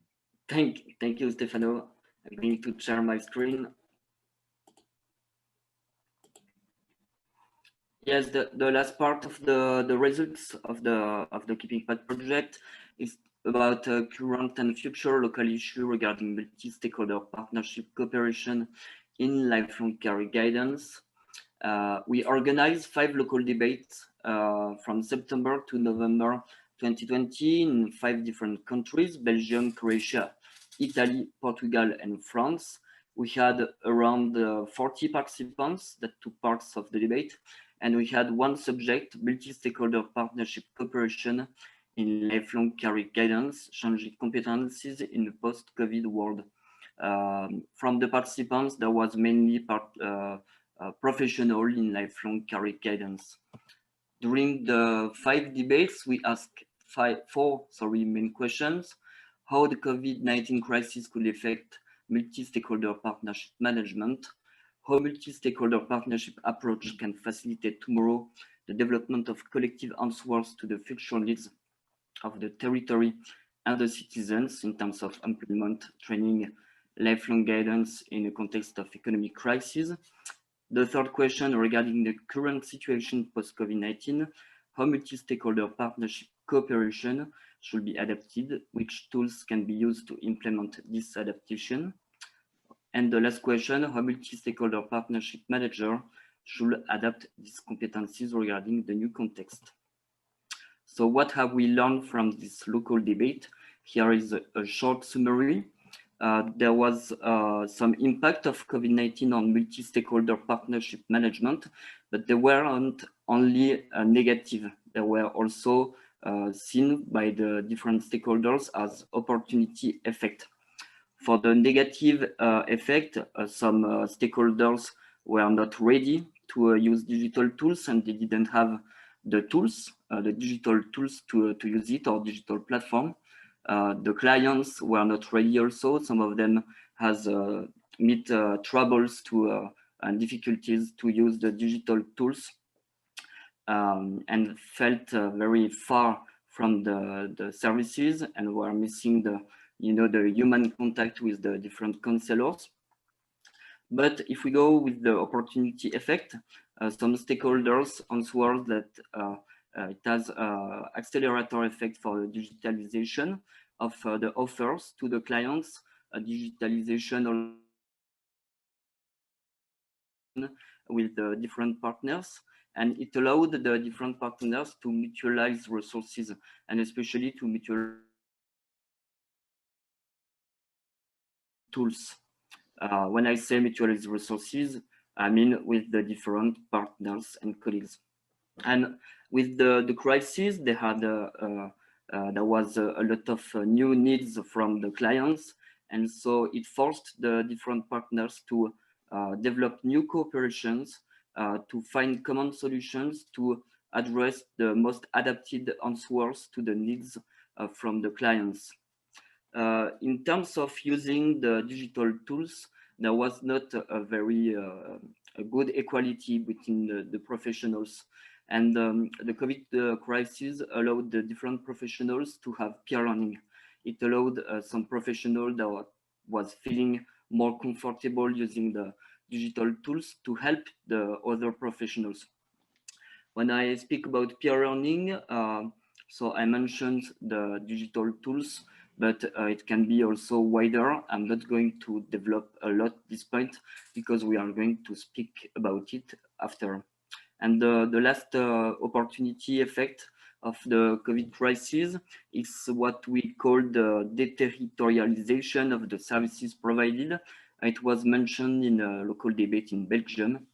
Thank you, Stefano. I'm going to share my screen. Yes, the last part of the results of the KeepInPact project is about current and future local issues regarding multi-stakeholder partnership cooperation in lifelong career guidance. We organized 5 local debates from September to November 2020 in 5 different countries: Belgium, Croatia, Italy, Portugal, and France. We had around 40 participants that took parts of the debate, and we had one subject, multi-stakeholder partnership cooperation in lifelong career guidance, changing competencies in the post-COVID world. From the participants, there was mainly professional in lifelong career guidance. During the 5 debates, we asked four main questions: how the COVID-19 crisis could affect multi-stakeholder partnership management, how multi-stakeholder partnership approach can facilitate tomorrow the development of collective answers to the future needs of the territory and the citizens in terms of employment, training, lifelong guidance in the context of economic crisis. The third question regarding the current situation post-COVID-19, how multi-stakeholder partnership cooperation should be adapted, which tools can be used to implement this adaptation. And the last question, how multi-stakeholder partnership manager should adapt these competencies regarding the new context. So what have we learned from this local debate? Here is a short summary. There was some impact of COVID-19 on multi-stakeholder partnership management, but they weren't only negative. They were also seen by the different stakeholders as opportunity effect. For the negative effect, some stakeholders were not ready to use digital tools, and they didn't have the tools, the digital tools to use it, or digital platform. The clients were not ready also. Some of them has meet troubles to and difficulties to use the digital tools, and felt very far from the services, and were missing the the human contact with the different counselors. But if we go with the opportunity effect, some stakeholders answer that it has accelerator effect for the digitalization of the offers to the clients, digitalization with the different partners, and it allowed the different partners to mutualize resources, and especially to mutualize tools. When I say mutualize resources, I mean with the different partners and colleagues. And with the crisis, they had there was a lot of new needs from the clients, and so it forced the different partners to develop new cooperations, to find common solutions to address the most adapted answers to the needs from the clients. In terms of using the digital tools, there was not a very a good equality between the professionals. And the COVID crisis allowed the different professionals to have peer learning. It allowed some professional that was feeling more comfortable using the digital tools to help the other professionals. When I speak about peer learning, so I mentioned the digital tools, but it can be also wider. I'm not going to develop a lot this point because we are going to speak about it after. And the last opportunity effect of the COVID crisis is what we call the deterritorialization of the services provided. It was mentioned in a local debate in Belgium,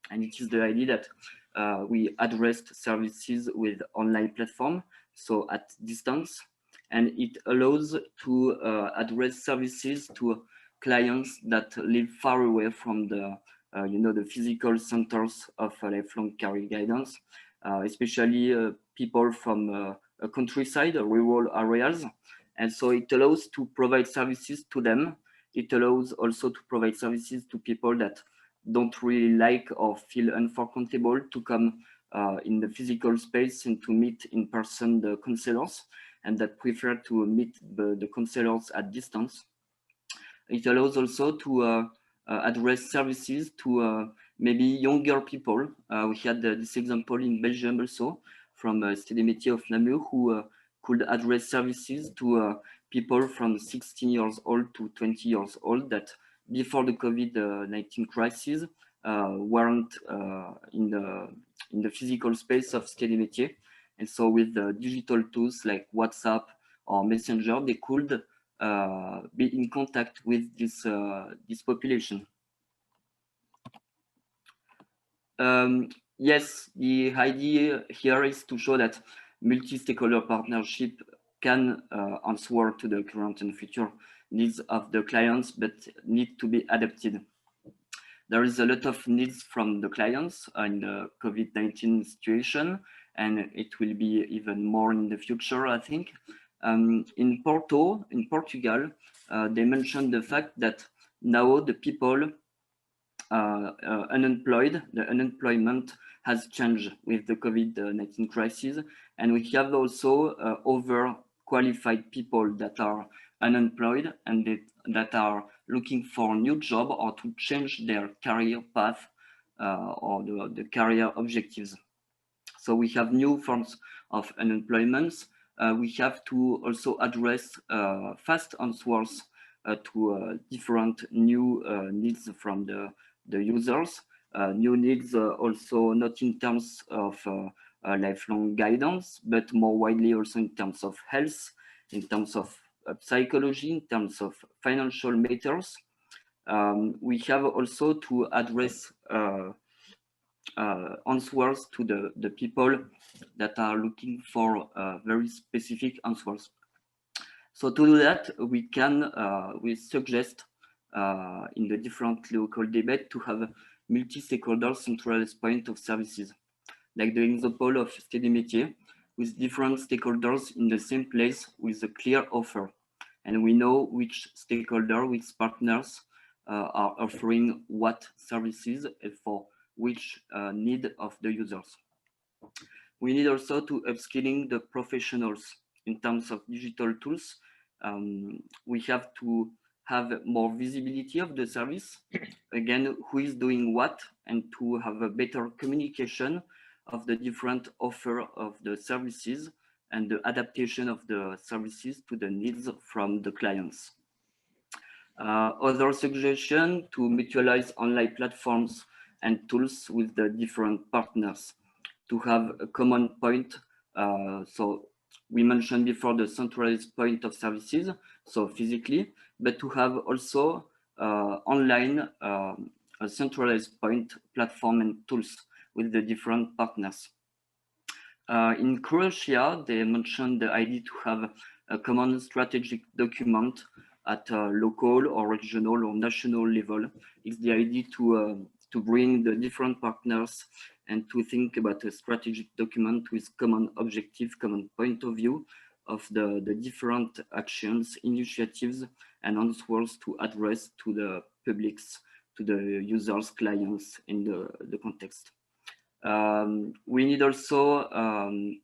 and it is the idea that we addressed services with online platform, so at distance, and it allows to address services to clients that live far away from the the physical centers of lifelong career guidance, especially people from a countryside, rural areas. And so it allows to provide services to them. It allows also to provide services to people that don't really like or feel uncomfortable to come in the physical space and to meet in person the counselors, and that prefer to meet the counselors at distance. It allows also to address services to maybe younger people. We had this example in Belgium also from Cité des Métiers of Namur, who could address services to people from 16 years old to 20 years old that before the COVID-19 crisis weren't in the physical space of Cité des Métiers. And so with the digital tools like WhatsApp or Messenger, they could be in contact with this population. Yes, the idea here is to show that multi-stakeholder partnership can answer to the current and future needs of the clients, but need to be adapted. There is a lot of needs from the clients in the COVID-19 situation, and it will be even more in the future, I think. In Portugal, they mentioned the fact that now the people unemployed, the unemployment has changed with the COVID-19 crisis, and we have also overqualified people that are unemployed and that are looking for a new job or to change their career path or the career objectives. So we have new forms of unemployment. We have to also address fast answers to different new needs from the users. New needs also not in terms of lifelong guidance, but more widely also in terms of health, in terms of psychology, in terms of financial matters. We have also to address answers to the people that are looking for very specific answers. So to do that, we suggest in the different local debate to have multi-stakeholder centralized point of services, like the example of Cité des Métiers, with different stakeholders in the same place with a clear offer. And we know which stakeholder, which partners are offering what services for which need of the users. We need also to upskilling the professionals in terms of digital tools. We have to have more visibility of the service, again, who is doing what, and to have a better communication of the different offer of the services and the adaptation of the services to the needs from the clients. Other suggestion to mutualize online platforms and tools with the different partners to have a common point. So we mentioned before the centralized point of services, so physically, but to have also online a centralized point platform and tools with the different partners. In Croatia, they mentioned the idea to have a common strategic document at a local or regional or national level. It's the idea to bring the different partners and to think about a strategic document with common objective, common point of view of the different actions, initiatives, and answers to address to the publics, to the users, clients in the context. We need also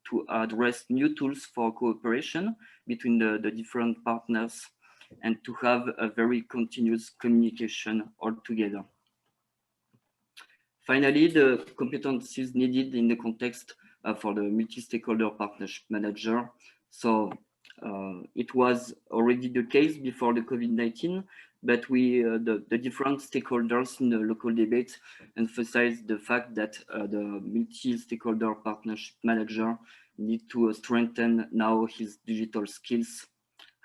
to address new tools for cooperation between the different partners and to have a very continuous communication altogether. Finally, the competencies needed in the context for the multi-stakeholder partnership manager. So it was already the case before the COVID-19, but the different stakeholders in the local debate emphasized the fact that the multi-stakeholder partnership manager need to strengthen now his digital skills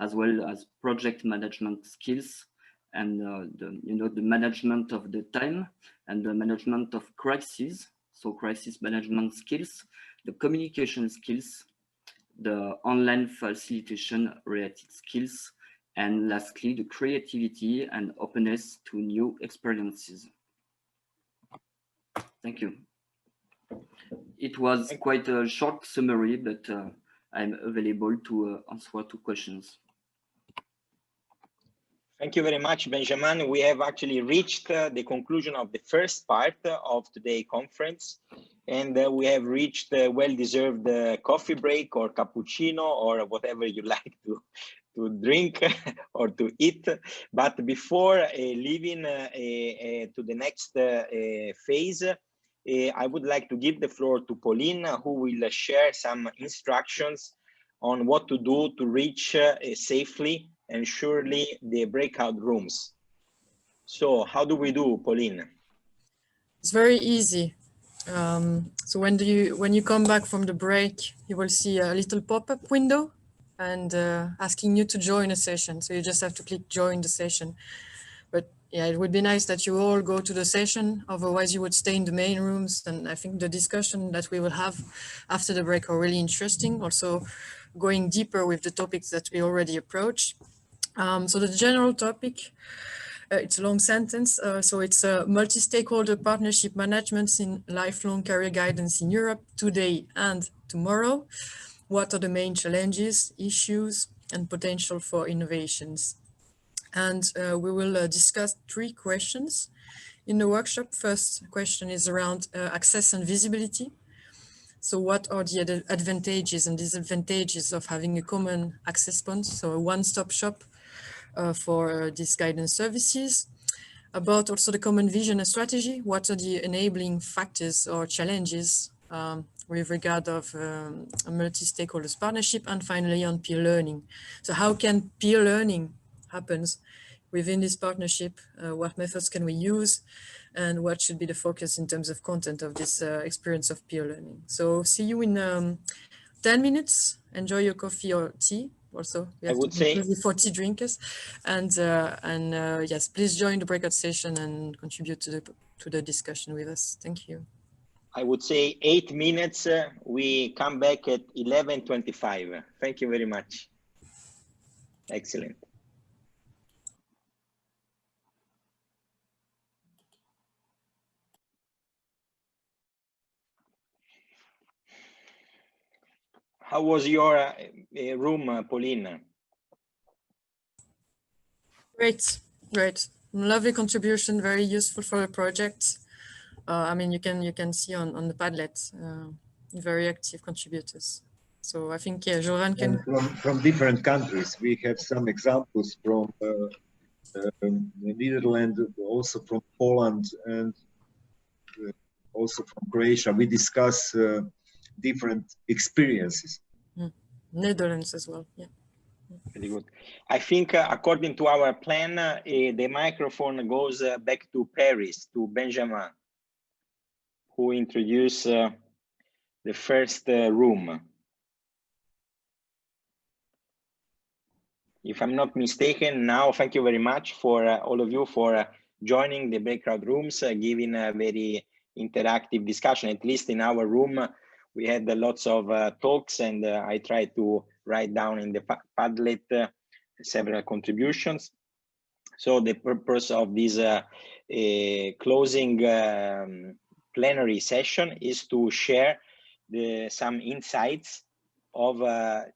as well as project management skills and the management of the time and the management of crises, so crisis management skills, the communication skills, the online facilitation related skills, and lastly, the creativity and openness to new experiences. Thank you. It was quite a short summary, but I'm available to answer to questions. Thank you very much, Benjamin. We have actually reached the conclusion of the first part of today's conference, and we have reached a well-deserved coffee break or cappuccino or whatever you like to drink or to eat. But before leaving to the next phase, I would like to give the floor to Pauline, who will share some instructions on what to do to reach safely and surely the breakout rooms. So how do we do, Pauline? It's very easy. So when you come back from the break, you will see a little pop-up window and asking you to join a session. So you just have to click join the session. But yeah, it would be nice that you all go to the session. Otherwise, you would stay in the main rooms. And I think the discussion that we will have after the break are really interesting. Also, going deeper with the topics that we already approached. So the general topic, it's a long sentence. So it's a multi-stakeholder partnership management in lifelong career guidance in Europe today and tomorrow. What are the main challenges, issues, and potential for innovations? And we will discuss 3 questions in the workshop. First question is around access and visibility. So what are the advantages and disadvantages of having a common access point, so a one-stop shop for these guidance services? About also the common vision and strategy, what are the enabling factors or challenges with regard of a multi-stakeholders partnership, and finally on peer learning. So how can peer learning happens within this partnership? What methods can we use, and what should be the focus in terms of content of this experience of peer learning? So see you in 10 minutes. Enjoy your coffee or tea. Also, we have I would to be say inclusive for tea drinkers, and yes, please join the breakout session and contribute to the discussion with us. Thank you. I would say 8 minutes. We come back at 11:25. Thank you very much. Excellent. How was your room, Pauline? Great, great, lovely contribution, very useful for the project. I mean, you can see on the Padlet, very active contributors. So I think, yeah, Joran can... From different countries. We have some examples from the Netherlands, also from Poland, and also from Croatia. We discuss different experiences. Netherlands as well, yeah. Very good. I think according to our plan, the microphone goes back to Paris, to Benjamin, who introduced the first room. If I'm not mistaken, now, thank you very much for all of you for joining the breakout rooms, giving a very interactive discussion. At least in our room, we had lots of talks, and I tried to write down in the Padlet several contributions. So the purpose of this closing plenary session is to share some insights of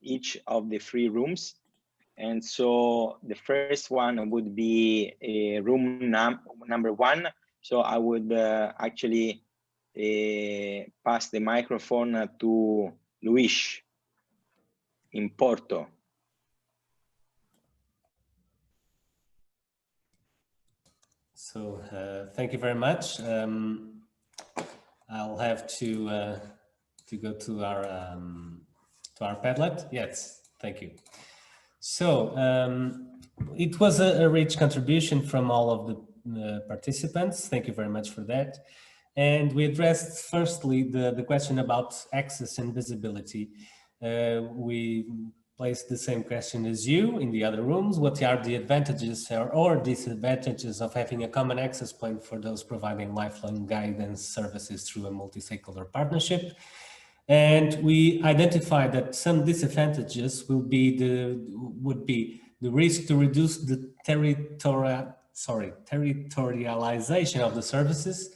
each of the 3 rooms. And so the first one would be room number 1. So I would actually pass the microphone to Luis in Porto. So thank you very much. I'll have to go to our Padlet. Yes, thank you. So it was a rich contribution from all of the participants. Thank you very much for that. And we addressed firstly the question about access and visibility. We placed the same question as you in the other rooms. What are the advantages or disadvantages of having a common access point for those providing lifelong guidance services through a multi-stakeholder partnership? And we identified that some disadvantages would be the risk to reduce the territorialization of the services.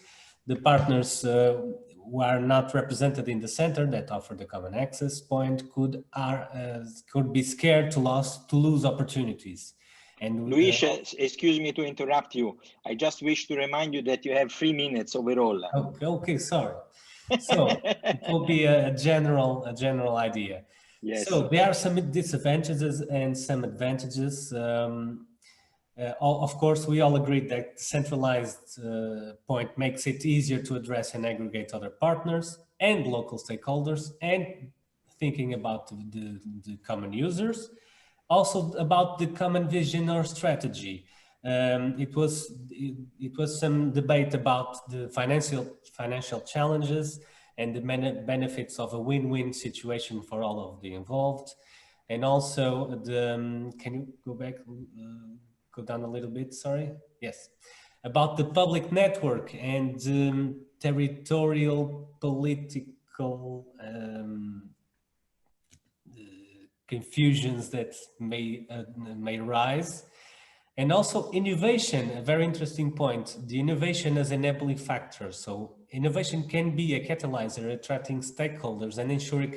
The partners who are not represented in the center that offer the common access point could be scared to lose opportunities. And Luis, excuse me to interrupt you. I just wish to remind you that you have 3 minutes overall. Okay, sorry. So it will be a general idea. Yes. So there are some disadvantages and some advantages. Of course, we all agree that the centralized point makes it easier to address and aggregate other partners and local stakeholders, and thinking about the common users. Also about the common vision or strategy. It was some debate about the financial challenges and the benefits of a win-win situation for all of the involved. And also can you go back, go down a little bit, sorry? yes, about the public network and territorial political confusions that may rise. And also innovation, a very interesting point, the innovation as enabling factor. So innovation can be a catalyzer, attracting stakeholders and ensuring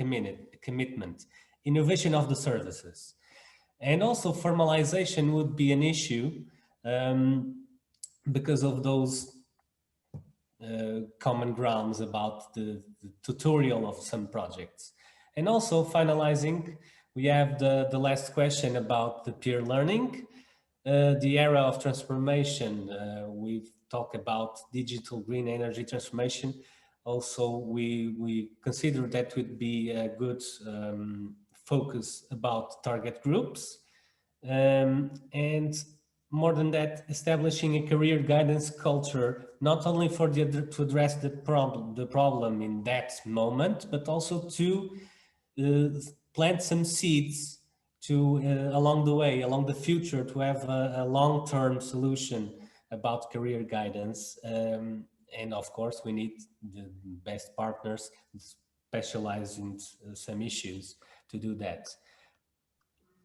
commitment, innovation of the services. And also formalization would be an issue because of those common grounds about the tutorial of some projects. And also finalizing, we have the last question about the peer learning. The era of transformation, we've talked about digital green energy transformation. Also, we consider that would be a good focus about target groups. And more than that, establishing a career guidance culture, not only for to address the problem in that moment, but also to plant some seeds to along the way, along the future, to have a long-term solution about career guidance. And of course, we need the best partners specialize in some issues to do that.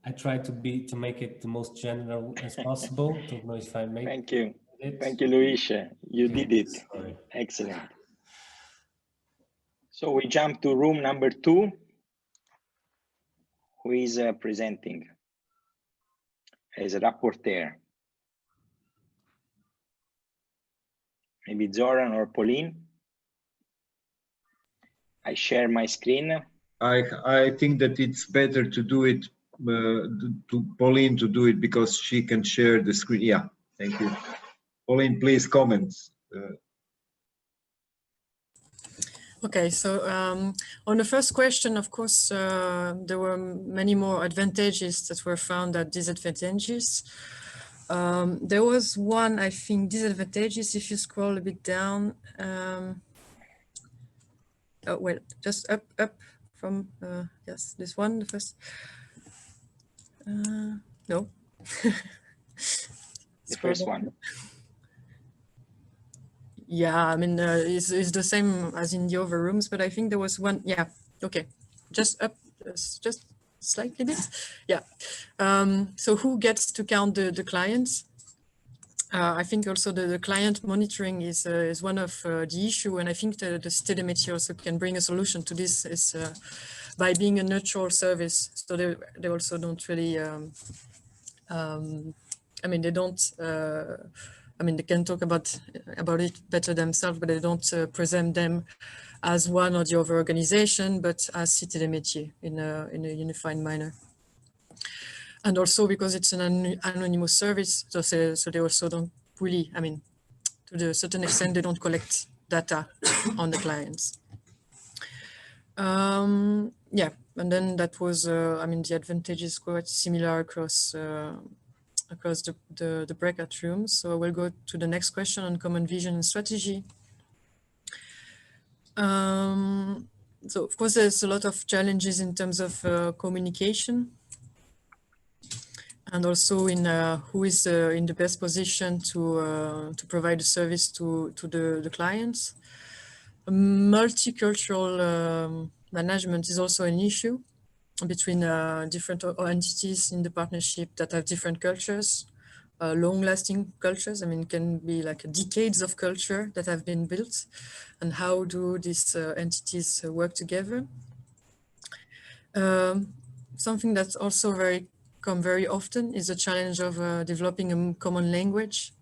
I try to make it the most general as possible. Don't know if I make it. Thank you. Thank you, Luis. You did it. Sorry. Excellent. So we jump to room number 2. Who is presenting as a rapporteur? Maybe Zoran or Pauline? I share my screen. I think that it's better to do it, to Pauline to do it, because she can share the screen. Yeah, thank you. Pauline, please comment. Okay, so on the first question, of course, there were many more advantages that were found than disadvantages. There was one, I think, disadvantages if you scroll a bit down. Oh, well, just up from, yes, this one, the first. No. The first one. Yeah, I mean, it's the same as in the other rooms, but I think there was one. Yeah, okay, just up, just slightly bit. Yeah. So who gets to count the clients? I think also the client monitoring is one of the issue, and I think the Cité des Métiers also can bring a solution to this is by being a neutral service. So they also don't really. I mean, they don't. I mean, they can talk about it better themselves, but they don't present them as one or the other organization, but as Cité des Métiers in a unified manner. And also because it's an anonymous service, so they also don't really, I mean, to a certain extent, they don't collect data on the clients. Yeah, and then that was, I mean, the advantage is quite similar across the breakout rooms. So we'll go to the next question on common vision and strategy. So of course, there's a lot of challenges in terms of communication, and also in who is in the best position to provide a service to the clients. Multicultural management is also an issue between different entities in the partnership that have different cultures, long-lasting cultures. I mean, it can be like decades of culture that have been built, and how do these entities work together? Something that's also come very often is the challenge of developing a common language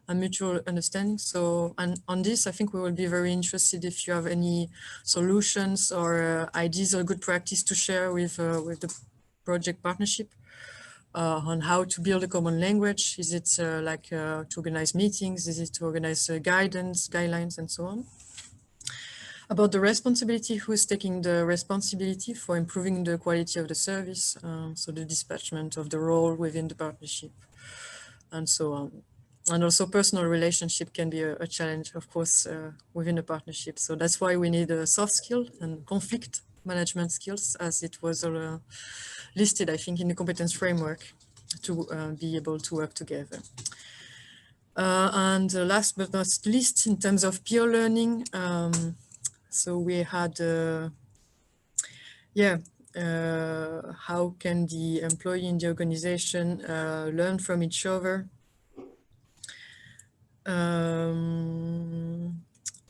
and mutual understanding. So, and on this, I think we will be very interested if you have any solutions or ideas or good practice to share with the project partnership on how to build a common language. Is it to organize meetings? Is it to organize guidance, guidelines, and so on? About the responsibility, who is taking the responsibility for improving the quality of the service, so the dispatchment of the role within the partnership, and so on. And also personal relationship can be a challenge, of course, within a partnership. So that's why we need a soft skill and conflict management skills, as it was listed, I think, in the competence framework, to be able to work together. And last but not least, in terms of peer learning, so we had, how can the employee in the organization learn from each other?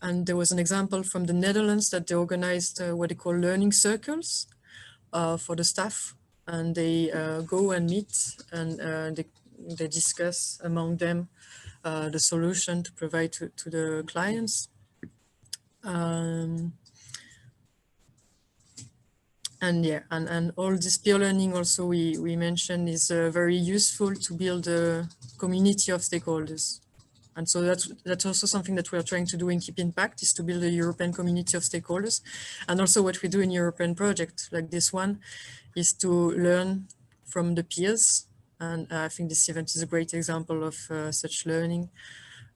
And there was an example from the Netherlands that they organized what they call learning circles for the staff, and they go and meet and they discuss among them the solution to provide to the clients. And yeah, and all this peer learning also we mentioned is very useful to build a community of stakeholders. And so that's also something that we're trying to do in KeepInPact, is to build a European community of stakeholders. And also what we do in European projects like this one is to learn from the peers. And I think this event is a great example of such learning.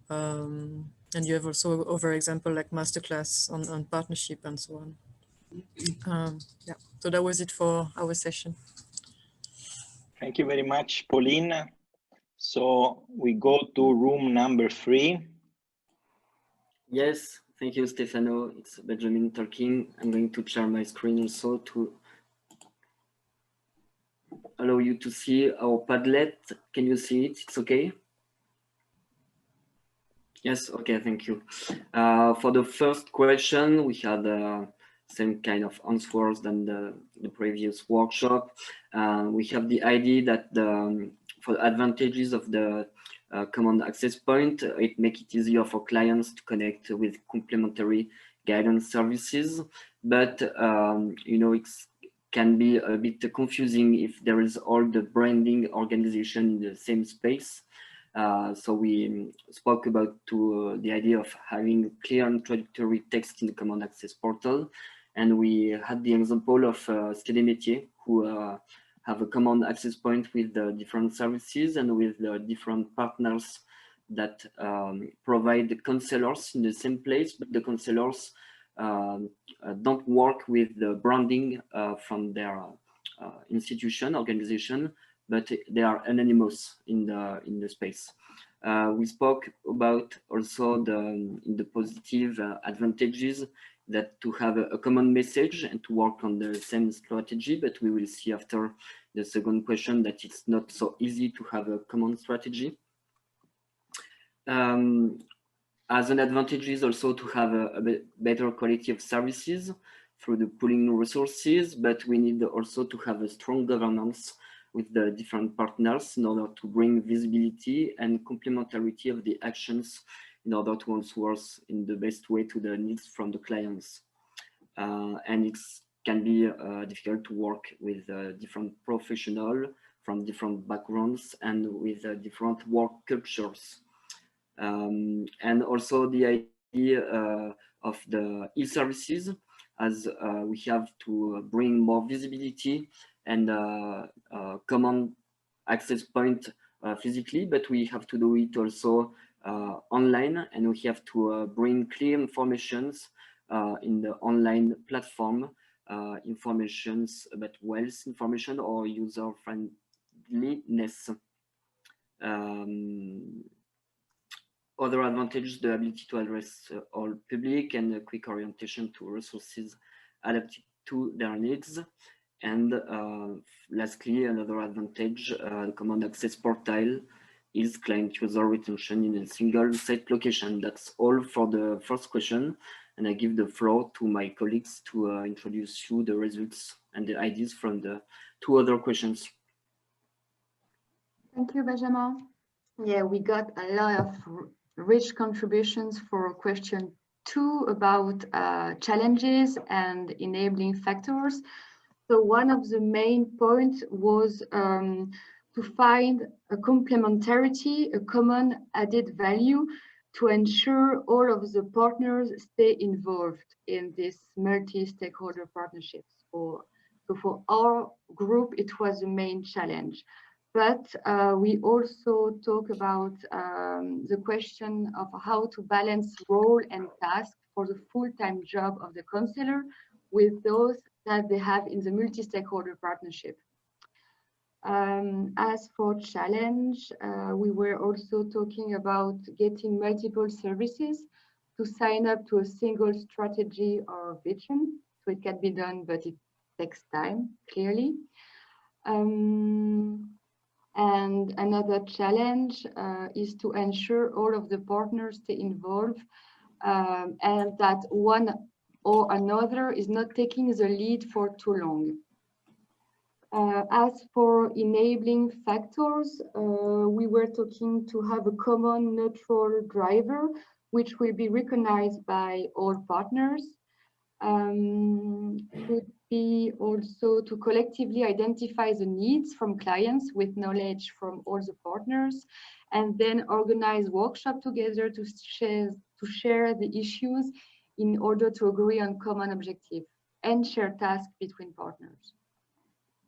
And you have also other example like masterclass on partnership and so on. Yeah, so that was it for our session. Thank you very much, Pauline. So we go to room number 3. Yes, thank you, Stefano. It's Benjamin talking. I'm going to share my screen also to allow you to see our Padlet. Can you see it? It's okay? Yes, okay, thank you. For the first question, we had same kind of answers than the previous workshop. We have the idea that for the advantages of the common access point, it makes it easier for clients to connect with complementary guidance services. But, you know, it can be a bit confusing if there is all the branding organization in the same space. So we spoke about the idea of having clear introductory text in the common access portal. And we had the example of Stede Métier, who have a common access point with the different services and with the different partners that provide the counselors in the same place, but the counselors don't work with the branding from their institution, organization, but they are anonymous in the space. We spoke about also the positive advantages that to have a common message and to work on the same strategy, but we will see after the second question that it's not so easy to have a common strategy. As an advantage is also to have a better quality of services through the pooling resources, but we need also to have a strong governance with the different partners in order to bring visibility and complementarity of the actions in order to answer in the best way to the needs from the clients. And it can be difficult to work with different professionals from different backgrounds and with different work cultures. And also the idea of the e-services, as we have to bring more visibility and common access point physically, but we have to do it also online, and we have to bring clear informations in the online platform, informations about wealth information or user friendliness. Other advantages, the ability to address all public and a quick orientation to resources adapted to their needs. And lastly, another advantage, the common access portal is client user retention in a single site location. That's all for the first question. And I give the floor to my colleagues to introduce you the results and the ideas from the two other questions. Thank you, Benjamin. Yeah, we got a lot of rich contributions for question 2 about challenges and enabling factors. So one of the main points was to find a complementarity, a common added value to ensure all of the partners stay involved in this multi-stakeholder partnerships. So for our group, it was the main challenge. But we also talk about the question of how to balance role and task for the full-time job of the counselor with those that they have in the multi-stakeholder partnership. As for challenge, we were also talking about getting multiple services to sign up to a single strategy or vision. So it can be done, but it takes time, clearly. And another challenge is to ensure all of the partners stay involved and that one or another is not taking the lead for too long. As for enabling factors, we were talking to have a common neutral driver, which will be recognized by all partners. Could be also to collectively identify the needs from clients with knowledge from all the partners, and then organize workshops together to share the issues in order to agree on common objective and share tasks between partners.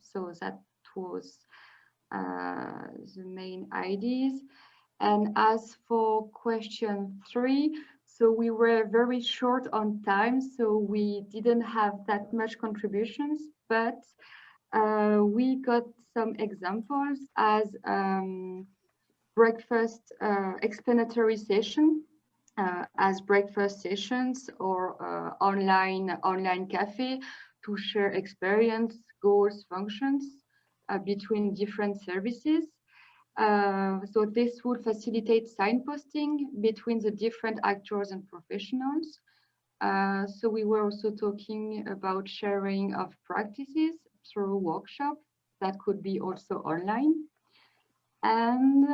So that was the main ideas. And as for question 3, so we were very short on time, so we didn't have that much contributions, but we got some examples as breakfast explanatory session, as breakfast sessions or online cafe to share experience, goals, functions between different services. So this would facilitate signposting between the different actors and professionals. So we were also talking about sharing of practices through workshops that could be also online. And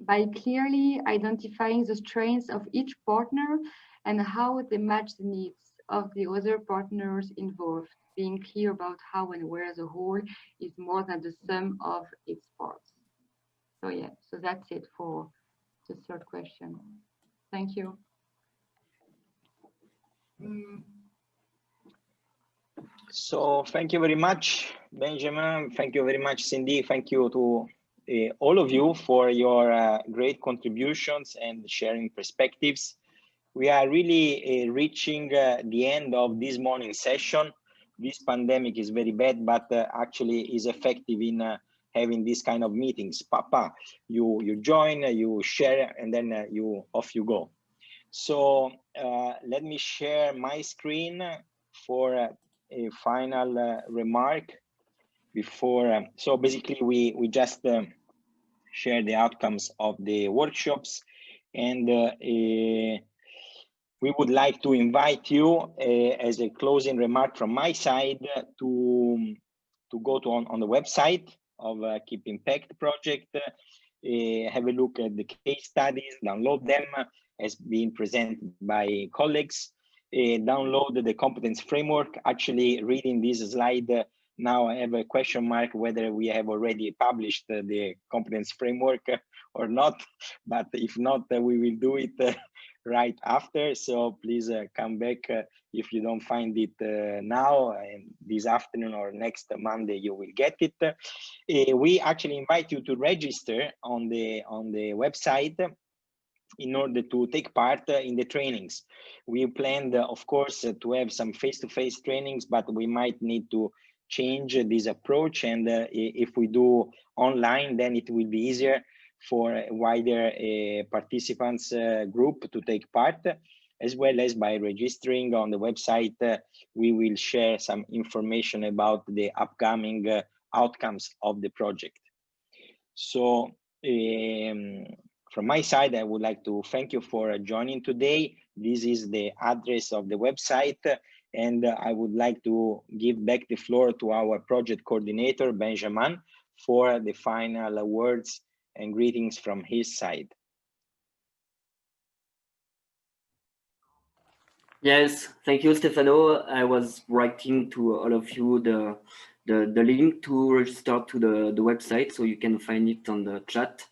by clearly identifying the strengths of each partner and how they match the needs of the other partners involved, being clear about how and where the whole is more than the sum of its parts. So yeah, so that's it for the third question. Thank you. So thank you very much, Benjamin. Thank you very much, Cindy. Thank you to all of you for your great contributions and sharing perspectives. We are really reaching the end of this morning session. This pandemic is very bad, but actually is effective in having this kind of meetings. You join, you share, and then off you go. So let me share my screen for a final remark before. So basically, we just share the outcomes of the workshops, and we would like to invite you as a closing remark from my side to go to on the website of KeepInPact project, have a look at the case studies, download them as being presented by colleagues, download the competence framework. Actually, reading this slide, now I have a question mark whether we have already published the competence framework or not, but if not, we will do it right after. So please come back if you don't find it now, and this afternoon or next Monday you will get it. We actually invite you to register on the website in order to take part in the trainings. We planned, of course, to have some face-to-face trainings, but we might need to change this approach. And if we do online, then it will be easier for a wider participants group to take part, as well as by registering on the website. We will share some information about the upcoming outcomes of the project. So from my side, I would like to thank you for joining today. This is the address of the website, and I would like to give back the floor to our project coordinator, Benjamin, for the final words and greetings from his side. Yes, thank you, Stefano. I was writing to all of you the link to register to the website, so you can find it on the chat.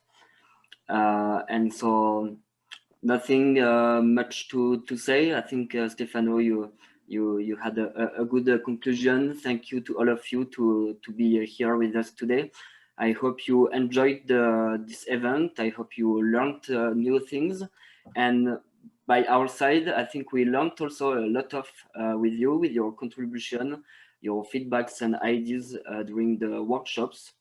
And so nothing much to say. I think Stefano, you had a good conclusion. Thank you to all of you to be here with us today. I hope you enjoyed this event. I hope you learned new things, and by our side, I think we learned also a lot of with you, with your contribution. your feedbacks and ideas during the workshops.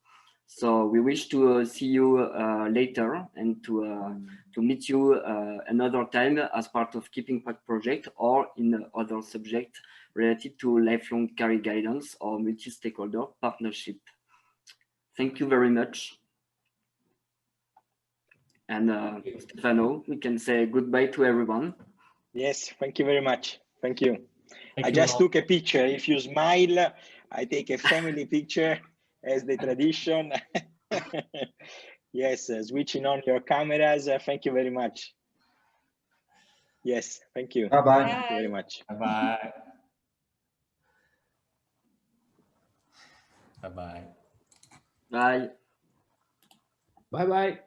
So we wish to see you later and to meet you another time as part of KeepInPact project or in other subjects related to lifelong career guidance or multi-stakeholder partnership. Thank you very much. And Stefano, we can say goodbye to everyone. Yes, thank you very much. Thank you. Thank I you just all. took a picture. If you smile, I take a family picture as the tradition. Yes, switching on your cameras. Thank you very much. Yes, thank you. Bye-bye. Thank you very much. Bye-bye. Bye-bye. Bye. Bye-bye.